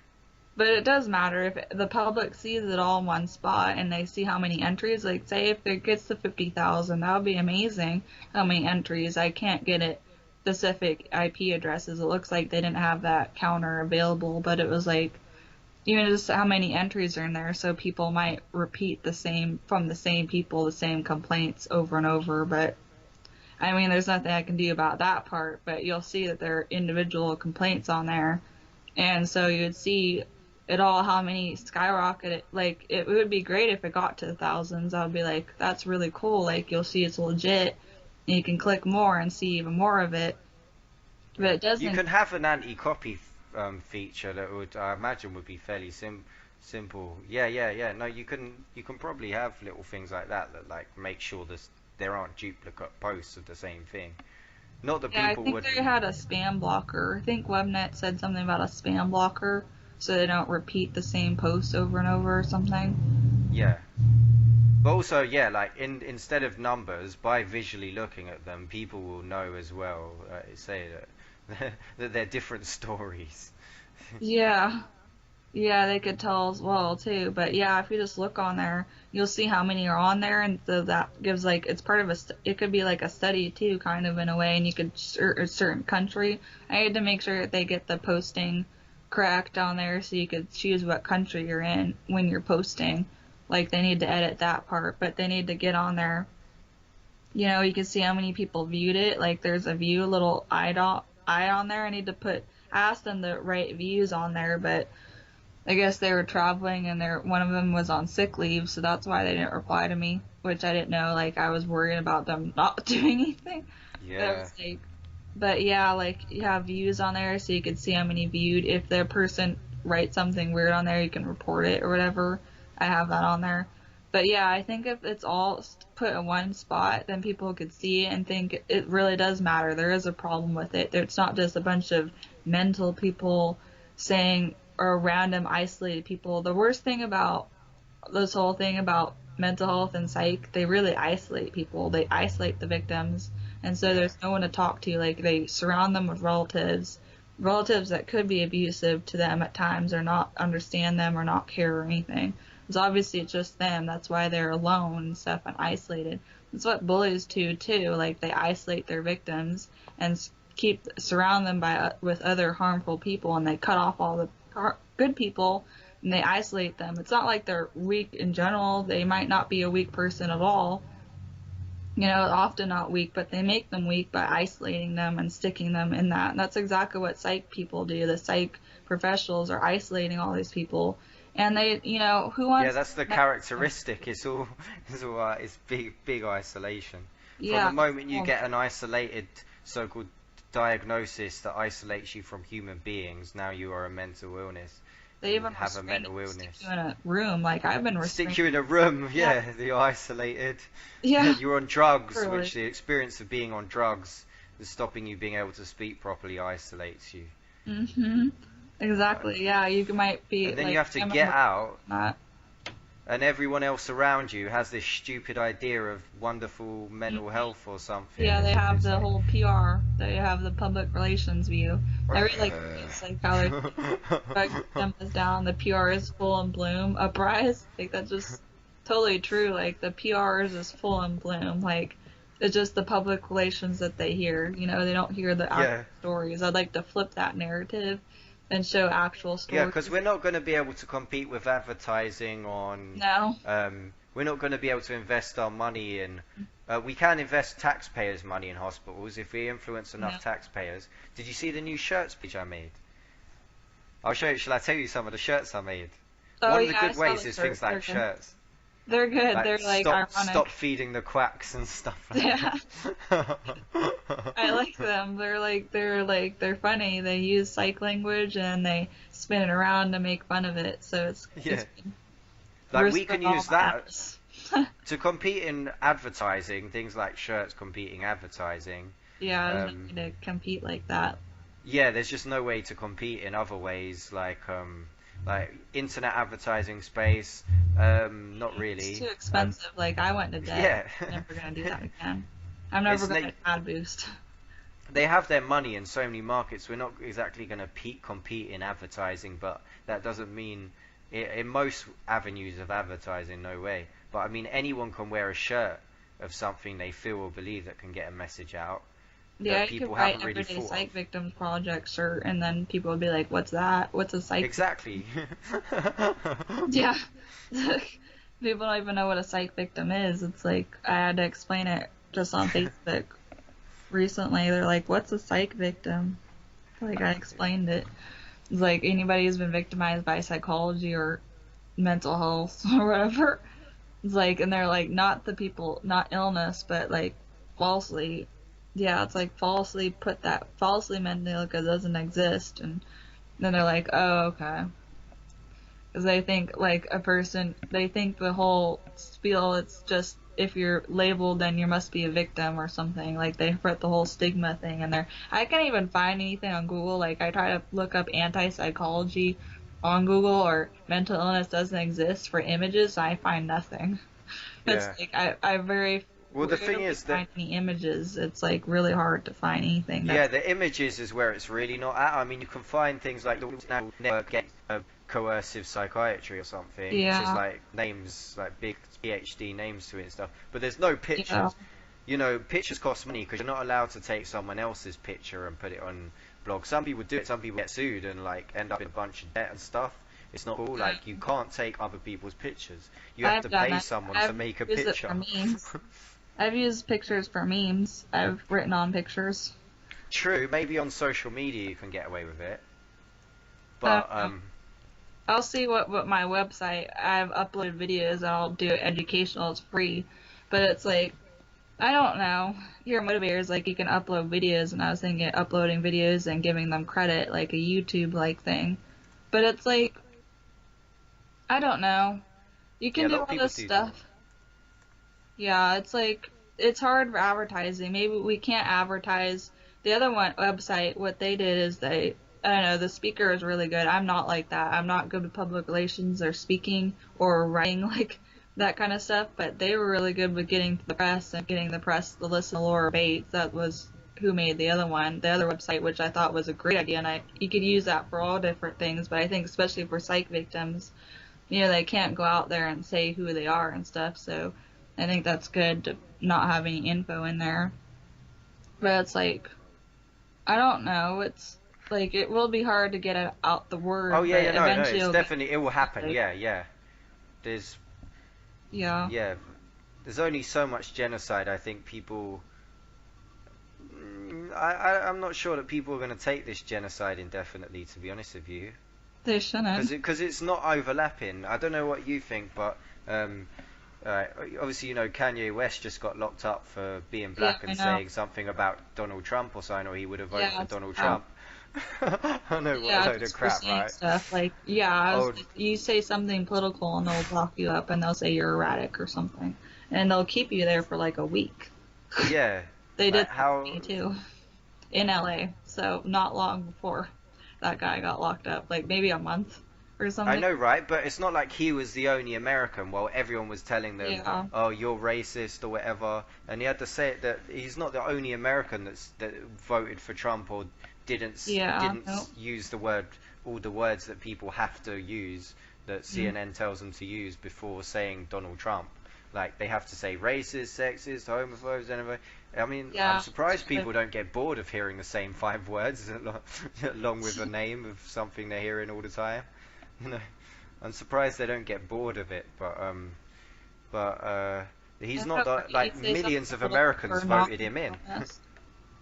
But it does matter if the public sees it all in one spot and they see how many entries. Like, say if it gets to 50,000, that would be amazing. How many entries? I can't get it specific IP addresses. It looks like they didn't have that counter available, but it was like even just how many entries are in there, so people might repeat the same from the same people, the same complaints over and over. But I mean, there's nothing I can do about that part, but you'll see that there are individual complaints on there. And so you would see it all, how many skyrocketed. Like, it would be great if it got to the thousands. I would be like, that's really cool. Like, you'll see it's legit, and you can click more and see even more of it. But it You doesn't. can have an anti-copy feature that would, I imagine, would be fairly simple. Yeah, yeah, yeah. No, you can probably have little things like that that like make sure there aren't duplicate posts of the same thing. Not that Yeah, I people think would. they had a spam blocker. I think Webnet said something about a spam blocker so they don't repeat the same post over and over or something. Yeah. But also, yeah, like instead of numbers, by visually looking at them, people will know as well. Say that that they're different stories. Yeah. Yeah, they could tell as well too. But yeah, if you just look on there, you'll see how many are on there, and so that gives like it's part of it could be like a study too, kind of in a way, and you could a certain country. I had to make sure that they get the posting correct on there, so you could choose what country you're in when you're posting. Like they need to edit that part, but they need to get on there. You can see how many people viewed it. Like there's a view, little eye on there. I need to ask them to write views on there, but I guess they were traveling and one of them was on sick leave, so that's why they didn't reply to me, which I didn't know. Like I was worried about them not doing anything. But it Yeah. was like, but yeah, like you have views on there, so you can see how many viewed. If the person writes something weird on there, you can report it or whatever. I have that on there. But yeah, I think if it's all put in one spot, then people could see it and think it really does matter. There is a problem with it. It's not just a bunch of mental people saying, or random isolated people. The worst thing about this whole thing about mental health and psych, they really isolate people. They isolate the victims. And so Yeah. there's no one to talk to. Like they surround them with relatives that could be abusive to them at times or not understand them or not care or anything. Because obviously it's just them. That's why they're alone and stuff and isolated. That's what bullies do too. Like they isolate their victims and surround them with other harmful people, and they cut off all the good people and they isolate them. It's not like they're weak in general. They might not be a weak person at all. Often not weak, but they make them weak by isolating them and sticking them in that. And that's exactly what psych people do. The psych professionals are isolating all these people. And who Yeah, wants that's the to, characteristic. It's big isolation. From the yeah, moment you get an isolated so-called diagnosis that isolates you from human beings, now you are a mental illness. they You even have a restrain mental you, stick illness. you in a room. Like I've been Stick restrained. you in a room, Yeah, yeah, you're isolated. yeah, You're on drugs, really. which the experience of being on drugs is stopping you being able to speak properly isolates you. Mhm. Uh, Exactly. Yeah, you might be And then you like have to I get remember out, that. and everyone else around you has this stupid idea of wonderful mental health or something. Yeah, they have It's the like, whole PR. They have the public relations view. I really like it's like how they drug numbers down. The PR is full and bloom, uprise. Like that's just totally true. Like the PR is just full and bloom. Like it's just the public relations that they hear. They don't hear the actual yeah, stories. I'd like to flip that narrative and show actual yeah, stories. because we're not going to be able to compete with advertising on. No. We're not going to be able to invest our money in. We can invest taxpayers' money in hospitals if we influence No. enough taxpayers. Did you see the new shirts page I made? I'll show you. Shall I tell you some of the shirts I made? Oh One of the yeah, I good saw ways the is shirt. things They're like good. shirts. They're good. Like They're like stop ironic. feeding the quacks and stuff like Yeah. I like them. They're funny. They use psych language and they spin it around to make fun of it. So it's Yeah, good. like we can Respect all use my that apps. to compete in advertising. Things like shirts competing advertising. Yeah, there's no Um, way to compete like that. yeah, there's just no way to compete in other ways like internet advertising space. Not It's really. too Um, expensive. Like I went to debt. yeah. I'm never gonna do that again. I'm never It's gonna ad boost. they have their money in so many markets. We're not exactly going to compete in advertising, but that doesn't mean in most avenues of advertising, no way. But I mean, anyone can wear a shirt of something they feel or believe that can get a message out. Yeah, that you could people write haven't really Everyday thought of. Psych Victims Project shirt, and then people would be like, "What's that? What's a psych?" Exactly. Yeah. People don't even know what a psych victim is. It's like I had to explain it just on Facebook recently. They're like, "What's a psych victim?" Like I explained it. It's like anybody who's been victimized by psychology or mental health or whatever. It's like, and they're like, not the people, not illness, but like falsely. Yeah, it's like falsely mentally like it doesn't exist, and then they're like, oh, okay. Because they think like they think the whole spiel, it's just if you're labeled, then you must be a victim or something. Like they put the whole stigma thing in there. I can't even find anything on Google. Like I try to look up anti-psychology on Google or mental illness doesn't exist for images, and I find nothing. It's Yeah. like I very Well, the thing rarely is that find any images. It's like really hard to find anything yeah, that's the images is where it's really not at. I mean, you can find things like the National Network Against Coercive Psychiatry or something, which is yeah, like names, like big PhD names to it and stuff. But there's no yeah, pictures. You know, pictures cost money because you're not allowed to take someone else's picture and put it on blog. Some people do it. Some people get sued and like end up in a bunch of debt and stuff. It's not cool. Like you can't take other people's pictures. You have I've to done pay it. someone to I've make a used it for picture. memes. I've used pictures for memes. I've written on pictures. True, maybe on social media you can get away with it, I but don't know. I'll see what my website. I've uploaded videos and I'll do it educational. It's free, but it's like I don't know. Your motivators like you can upload videos, and I was thinking uploading videos and giving them credit like a YouTube like thing, but it's like I don't know. You yeah, can a do lot of all people this do that. stuff. Yeah, it's like it's hard for advertising. Maybe we can't advertise. The other one website, what they did is I don't know, the speaker is really good. I'm not like that. I'm not good with public relations or speaking or writing like that kind of stuff, but they were really good with getting to the press and getting the press to listen to Laura Bates. That was who made the other one, the other website, which I thought was a great idea, and you could use that for all different things, but I think especially for psych victims, they can't go out there and say who they are and stuff, so I think that's good to not have any info in there. But it's like, I don't know, it's like, it will be hard to get out the Oh word, yeah, yeah, but no, no, eventually it's it'll get definitely it will happen. like, Yeah, yeah. There's yeah. yeah, there's only so much genocide. I think people. I'm not sure that people are going to take this genocide indefinitely. To be honest with you, They shouldn't. because it's not overlapping. I don't know what you think, but um, obviously you know Kanye West just got locked up for being Yeah, black I and know. saying something about Donald Trump or something, or he would have voted Yeah, for it's Donald crap. Trump. I know what a Yeah, load of just for crap, saying right? stuff like, yeah, I was Oh like, you say something political and they'll lock you up and they'll say you're erratic or something. And they'll keep you there for like a week. yeah, They like did that to how me too. In LA, so not long before that guy got locked up, like maybe a month or I something. know, right? But it's not like he was the only American while everyone was telling them, Yeah, "Oh, you're racist" or whatever. And he had to say it that he's not the only American that voted for Trump or yeah, didn't no, use all the words that people have to use that mm, CNN tells them to use before saying Donald Trump. Like they have to say racist, sexist, homophobes, anyway. I mean, I'm yeah, surprised people don't get bored of hearing the same five words along with a name of something they're hearing all the time. You know, I'm surprised they don't get bored of it, but he's I not know, the, right? You like say something millions of political Americans or voted him in. nonconformist.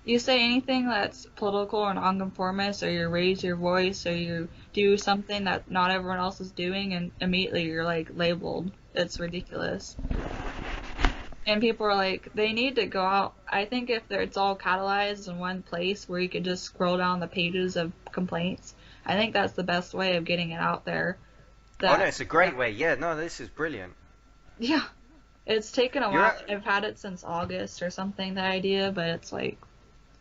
You say anything that's political or nonconformist, or you raise your voice, or you do something that not everyone else is doing, and immediately you're like labeled. It's ridiculous. And people are like, they need to go out. I think if it's all catalyzed in one place where you could just scroll down the pages of complaints, I think that's the best way of getting it out there. Oh no, That, it's a great way. Yeah, no, this is brilliant. yeah, it's taken a You're while. at, I've had it since August or something, the idea, but it's like,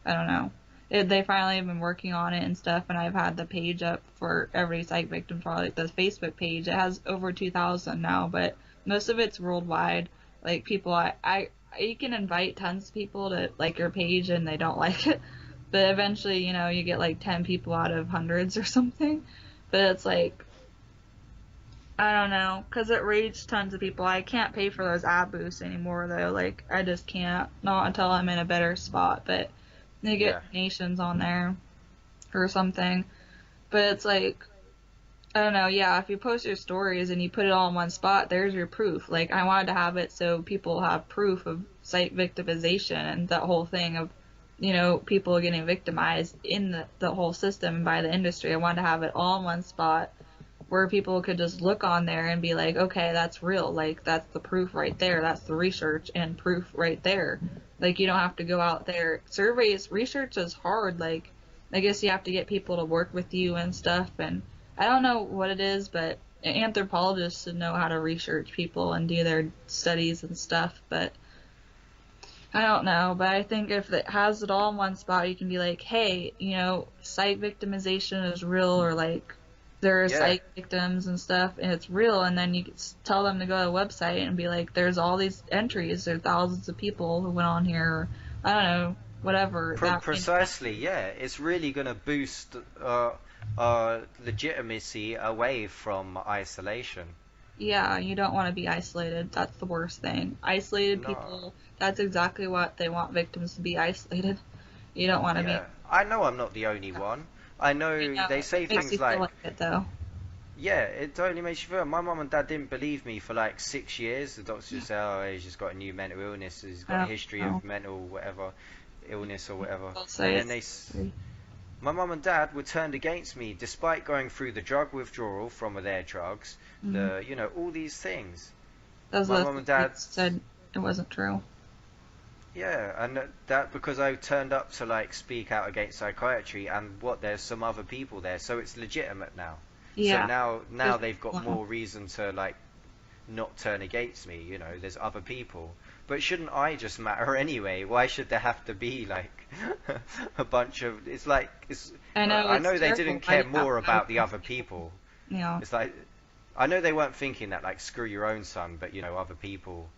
I don't know. They finally have been working on it and stuff, and I've had the page up for every psych victim project, the Facebook page. It has over 2,000 now, but most of it's worldwide. Like people, you can invite tons of people to like your page, and they don't like it. But eventually, you get like 10 people out of hundreds or something. But it's like, I don't know, because it reached tons of people. I can't pay for those ad boosts anymore, though. Like, I just can't. Not until I'm in a better spot. But They Yeah. get nations on there or something. But it's like, I don't know, yeah, if you post your stories and you put it all in one spot, there's your proof. Like, I wanted to have it so people have proof of site victimization and that whole thing of, people getting victimized in the whole system by the industry. I wanted to have it all in one spot where people could just look on there and be like, okay, that's real. Like, that's the proof right there. That's the research and proof right there. Like, you don't have to go out there. Surveys, research is hard. Like, I guess you have to get people to work with you and stuff. And I don't know what it is, but anthropologists should know how to research people and do their studies and stuff. But I don't know. But I think if it has it all in one spot, you can be like, hey, site victimization is real, or like, there are Yeah. psych victims and stuff, and it's real, and then you can tell them to go to a website and be like, there's all these entries, there are thousands of people who went on here, or, I don't know, whatever. Precisely, yeah. It's really going to boost legitimacy away from isolation. Yeah, you don't want to be isolated. That's the worst thing. Isolated No. people, that's exactly what they want victims to be, isolated. You don't want to Yeah. I know I'm not the only one. I know be. they say It makes things you feel like, like it, though. yeah, it totally makes you feel. My mum and dad didn't believe me for like 6 years. The doctors just say, oh, he's just got a new mental illness. He's got a history of mental whatever illness or whatever. They'll say And then my mum and dad were turned against me despite going through the drug withdrawal from their drugs. All these things. Those My are mum the and dad things said it wasn't true. Yeah, and that because I turned up to like speak out against psychiatry, and there's some other people there, so it's legitimate now. Yeah. So now There's they've got one. more reason to like not turn against me. There's other people. But shouldn't I just matter anyway? Why should there have to be like a bunch of? It's like I know. I It's know they terrible. didn't care I have more no about the idea. other people. Yeah. It's like I know they weren't thinking that like screw your own son, but other people.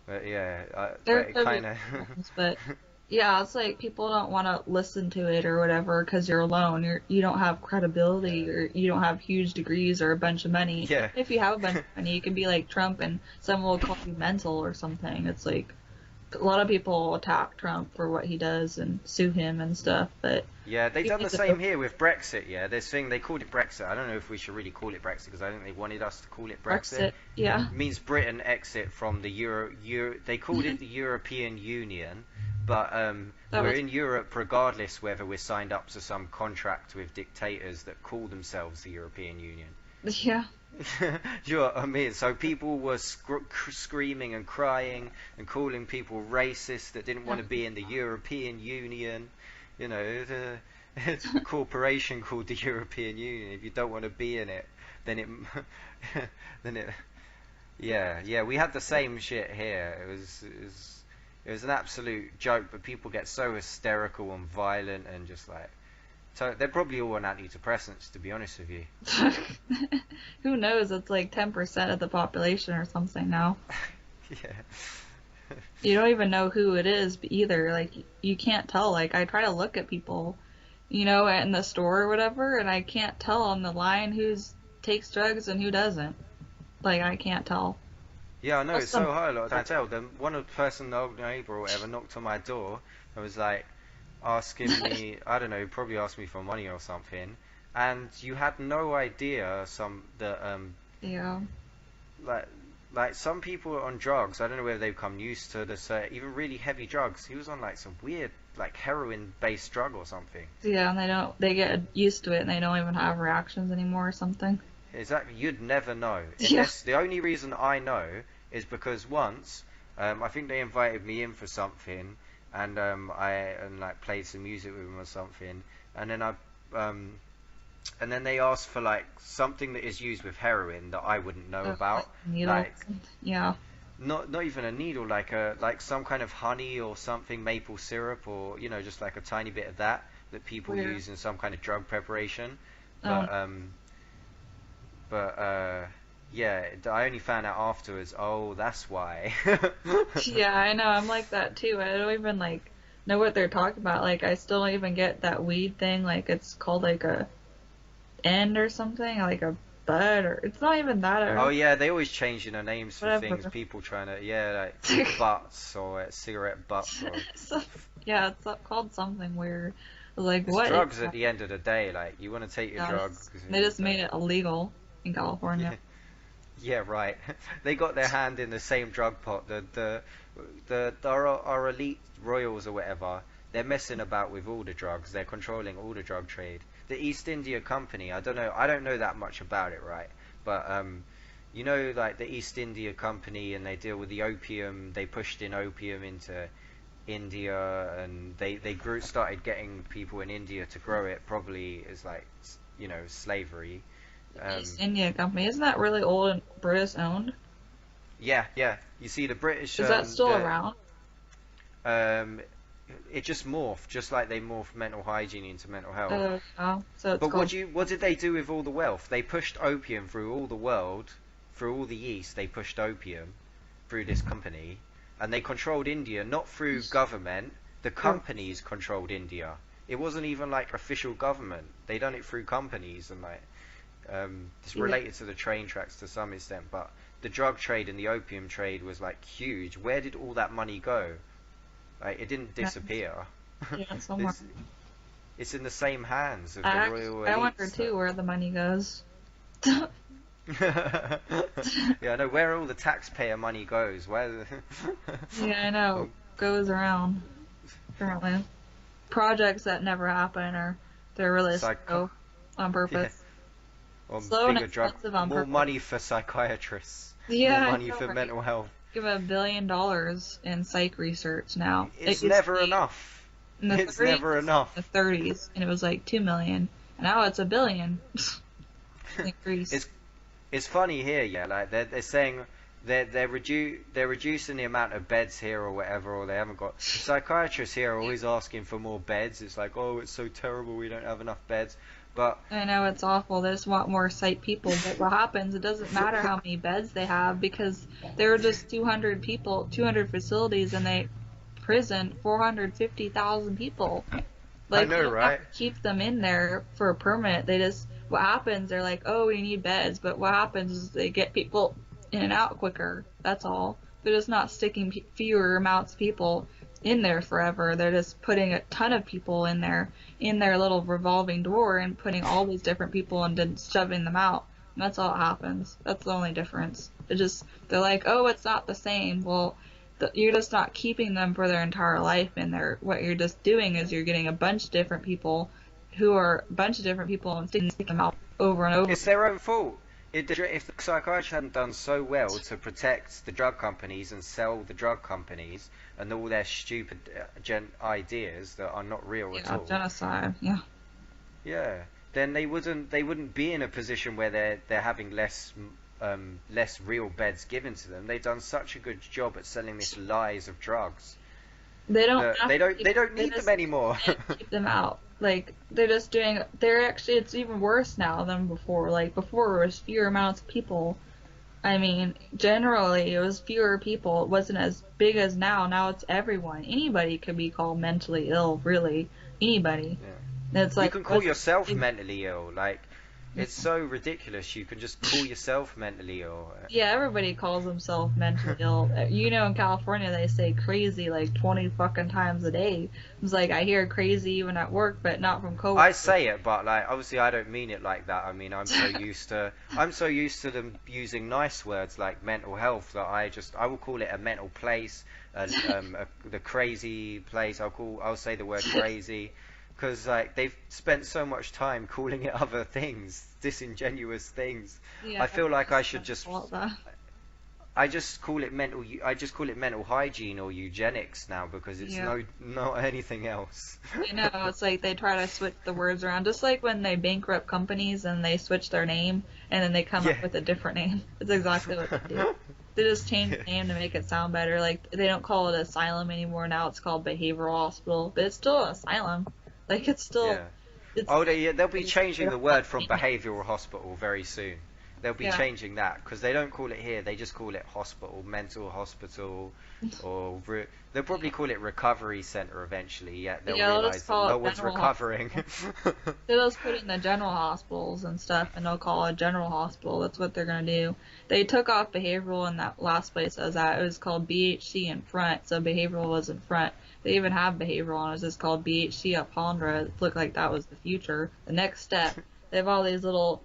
But yeah, There but it could be kind of. problems, but yeah, it's like people don't want to listen to it or whatever because you're alone. You don't have credibility, or you don't have huge degrees or a bunch of money. Yeah. If you have a bunch of money, you can be like Trump and someone will call you mental or something. It's like a lot of people attack Trump for what he does and sue him and stuff, but Yeah, they've you done the need to same here with Brexit. Yeah, this thing they called it Brexit. I don't know if we should really call it Brexit because I think they wanted us to call it Brexit. Yeah. It means Britain exit from the Euro. They called it the European Union, but we're in Europe regardless whether we're signed up to some contract with dictators that call themselves the European Union. Yeah. You know what I mean? So people were screaming and crying and calling people racist that didn't want to be in the European Union. It's a corporation called the European Union. If you don't want to be in it, then yeah. We had the same shit here. It was an absolute joke, but people get so hysterical and violent and just like. So they're probably all on antidepressants, to be honest with you. Who knows? It's like 10% of the population or something now. Yeah. You don't even know who it is either. Like, you can't tell. Like, I try to look at people, in the store or whatever, and I can't tell on the line who takes drugs and who doesn't. Like, I can't tell. Yeah, I know, That's it's so hard. Like, I tell them, one of the person, the old neighbour or whatever, knocked on my door and was like, asking me, I don't know, probably asked me for money or something, and you had no idea Yeah. like some people are on drugs. I don't know whether they've become used to this, even really heavy drugs. He was on like some weird like heroin based drug or something. Yeah, and they get used to it and they don't even have reactions anymore or something. Exactly, you'd never know. Yeah. Unless the only reason I know is because once I think they invited me in for something, and I like played some music with them or something, and then they asked for like something that is used with heroin that I wouldn't know about, Needles. like Yeah. not even a needle, like some kind of honey or something, maple syrup, or just like a tiny bit of that people Weird. use in some kind of drug preparation, Oh. but yeah, I only found out afterwards. Oh, that's why. Yeah, I know. I'm like that too. I don't even like know what they're talking about. Like, I still don't even get that weed thing. Like, it's called like a end or something, like a bud, or it's not even that. Or Oh yeah, they always changing their names for Whatever. things. People trying to like butts or cigarette butts or So, Yeah, it's called something weird. Like, It's what is drugs at that? the end of the day. Like, you want to take your Yeah, drugs. they just Like, made it illegal in California. yeah, yeah, right. They got their hand in the same drug pot. Our elite royals or whatever. They're messing about with all the drugs. They're controlling all the drug trade. The East India Company. I don't know. I don't know that much about it, right? But you know, like the East India Company, and they deal with the opium. They pushed in opium into India, and started getting people in India to grow it. Probably as like slavery. Um, East India Company, isn't that really old and British owned? yeah, yeah. You see, the British, Is that still around? um, it just morphed, just like they morphed mental hygiene into mental health. Oh, so it's But called. what did they do with all the wealth? They pushed opium through all the world, through all the East. They pushed opium through this company, and they controlled India not through government. The companies controlled India. It wasn't even like official government. They done it through companies, and like it's Yeah, related to the train tracks to some extent. But the drug trade and the opium trade was like huge. Where did all that money go? Like, it didn't disappear. yeah, somewhere. it's it's in the same hands of the I royal I wonder elites. too where the money goes. Yeah, I know where all the taxpayer money goes. Where? Yeah, I know. Goes around currently. Projects that never happen or they're really Psycho- slow on yeah, purpose. or Slow and bigger drug, expensive on more purpose. money for psychiatrists, more Yeah, I money know, for right? mental health. Give $1 billion in psych research now. It It's used to never be enough. in the It's 30s, never enough. the 30s, and it was like 2 million. And now it's $1 billion. Increase. It's it's funny here, yeah. Like they're saying they're reducing the amount of beds here or whatever, or they haven't got. Psychiatrists here are always asking for more beds. It's like, oh, it's so terrible, we don't have enough beds. But I know it's awful. They just want more psych people, but what happens? It doesn't matter how many beds they have because there are just 200 people, 200 facilities, and they prison 450,000 people. I Like, they know, don't have right? to keep them in there for a permanent. They just, what happens, they're like, oh, we need beds, but what happens is they get people in and out quicker. That's all. They're just not sticking fewer amounts of people in there forever. They're just putting a ton of people in their little revolving door, and putting all these different people and then shoving them out. And that's all that happens. That's the only difference. They're like, oh, it's not the same. Well, you're just not keeping them for their entire life in there. What you're just doing is you're getting a bunch of different people and sticking them out over and over. It's their own fault. If the psychiatrists hadn't done so well to protect the drug companies and sell the drug companies and all their stupid ideas that are not real at Yeah, all, genocide. Yeah. yeah, then they wouldn't be in a position where they're having less real beds given to them. They've done such a good job at selling this lies of drugs They don't that have they don't to, they don't they need them just anymore. can't keep them out. Like, they're actually, it's even worse now than before. Like, before it was fewer amounts of people. I mean, generally it was fewer people. It wasn't as big as now. Now it's everyone. Anybody could be called mentally ill, really. Anybody. Yeah. And it's You like, can call yourself mentally ill. Like, it's so ridiculous. You can just call yourself mentally ill. yeah, everybody calls themselves mentally ill. You know, in California they say crazy like 20 fucking times a day. It's like, I hear crazy even at work, but not from I coworkers. say it, but like obviously I don't mean it like that. I mean I'm so used to them using nice words like mental health that I will call it a mental place, the crazy place. I'll say the word crazy, because like they've spent so much time calling it other things, disingenuous things. Yeah, I feel like I should just all that. I just call it mental hygiene or eugenics now, because it's Yeah. not anything else. You know, it's like they try to switch the words around, just like when they bankrupt companies and they switch their name and then they come Yeah. up with a different name. It's exactly what they do. They just change the name to make it sound better. Like, they don't call it asylum anymore. Now it's called behavioral hospital, but it's still an asylum. Like, it's still. Yeah. It's, Oh, they'll be it's- changing they the don't word have from to change it. behavioural hospital very soon. They'll be Yeah. changing that because they don't call it here. They just call it hospital, mental hospital, or they'll probably call it recovery center eventually. Yet they'll Yeah, they'll realize just that call no it one's general recovering. hospital. They'll just put it in the general hospitals and stuff, and they'll call it general hospital. That's what they're gonna do. They took off behavioral in that last place I was at. It was called BHC in front, so behavioral was in front. They even have behavioral, and it was just called BHC up Pondra. It looked like that was the future, the next step. They have all these little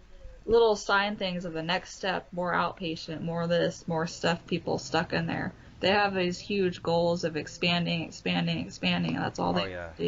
sign things of the next step, more outpatient, more this, more stuff, people stuck in there. They have these huge goals of expanding, expanding, expanding, and that's all Oh they yeah. do.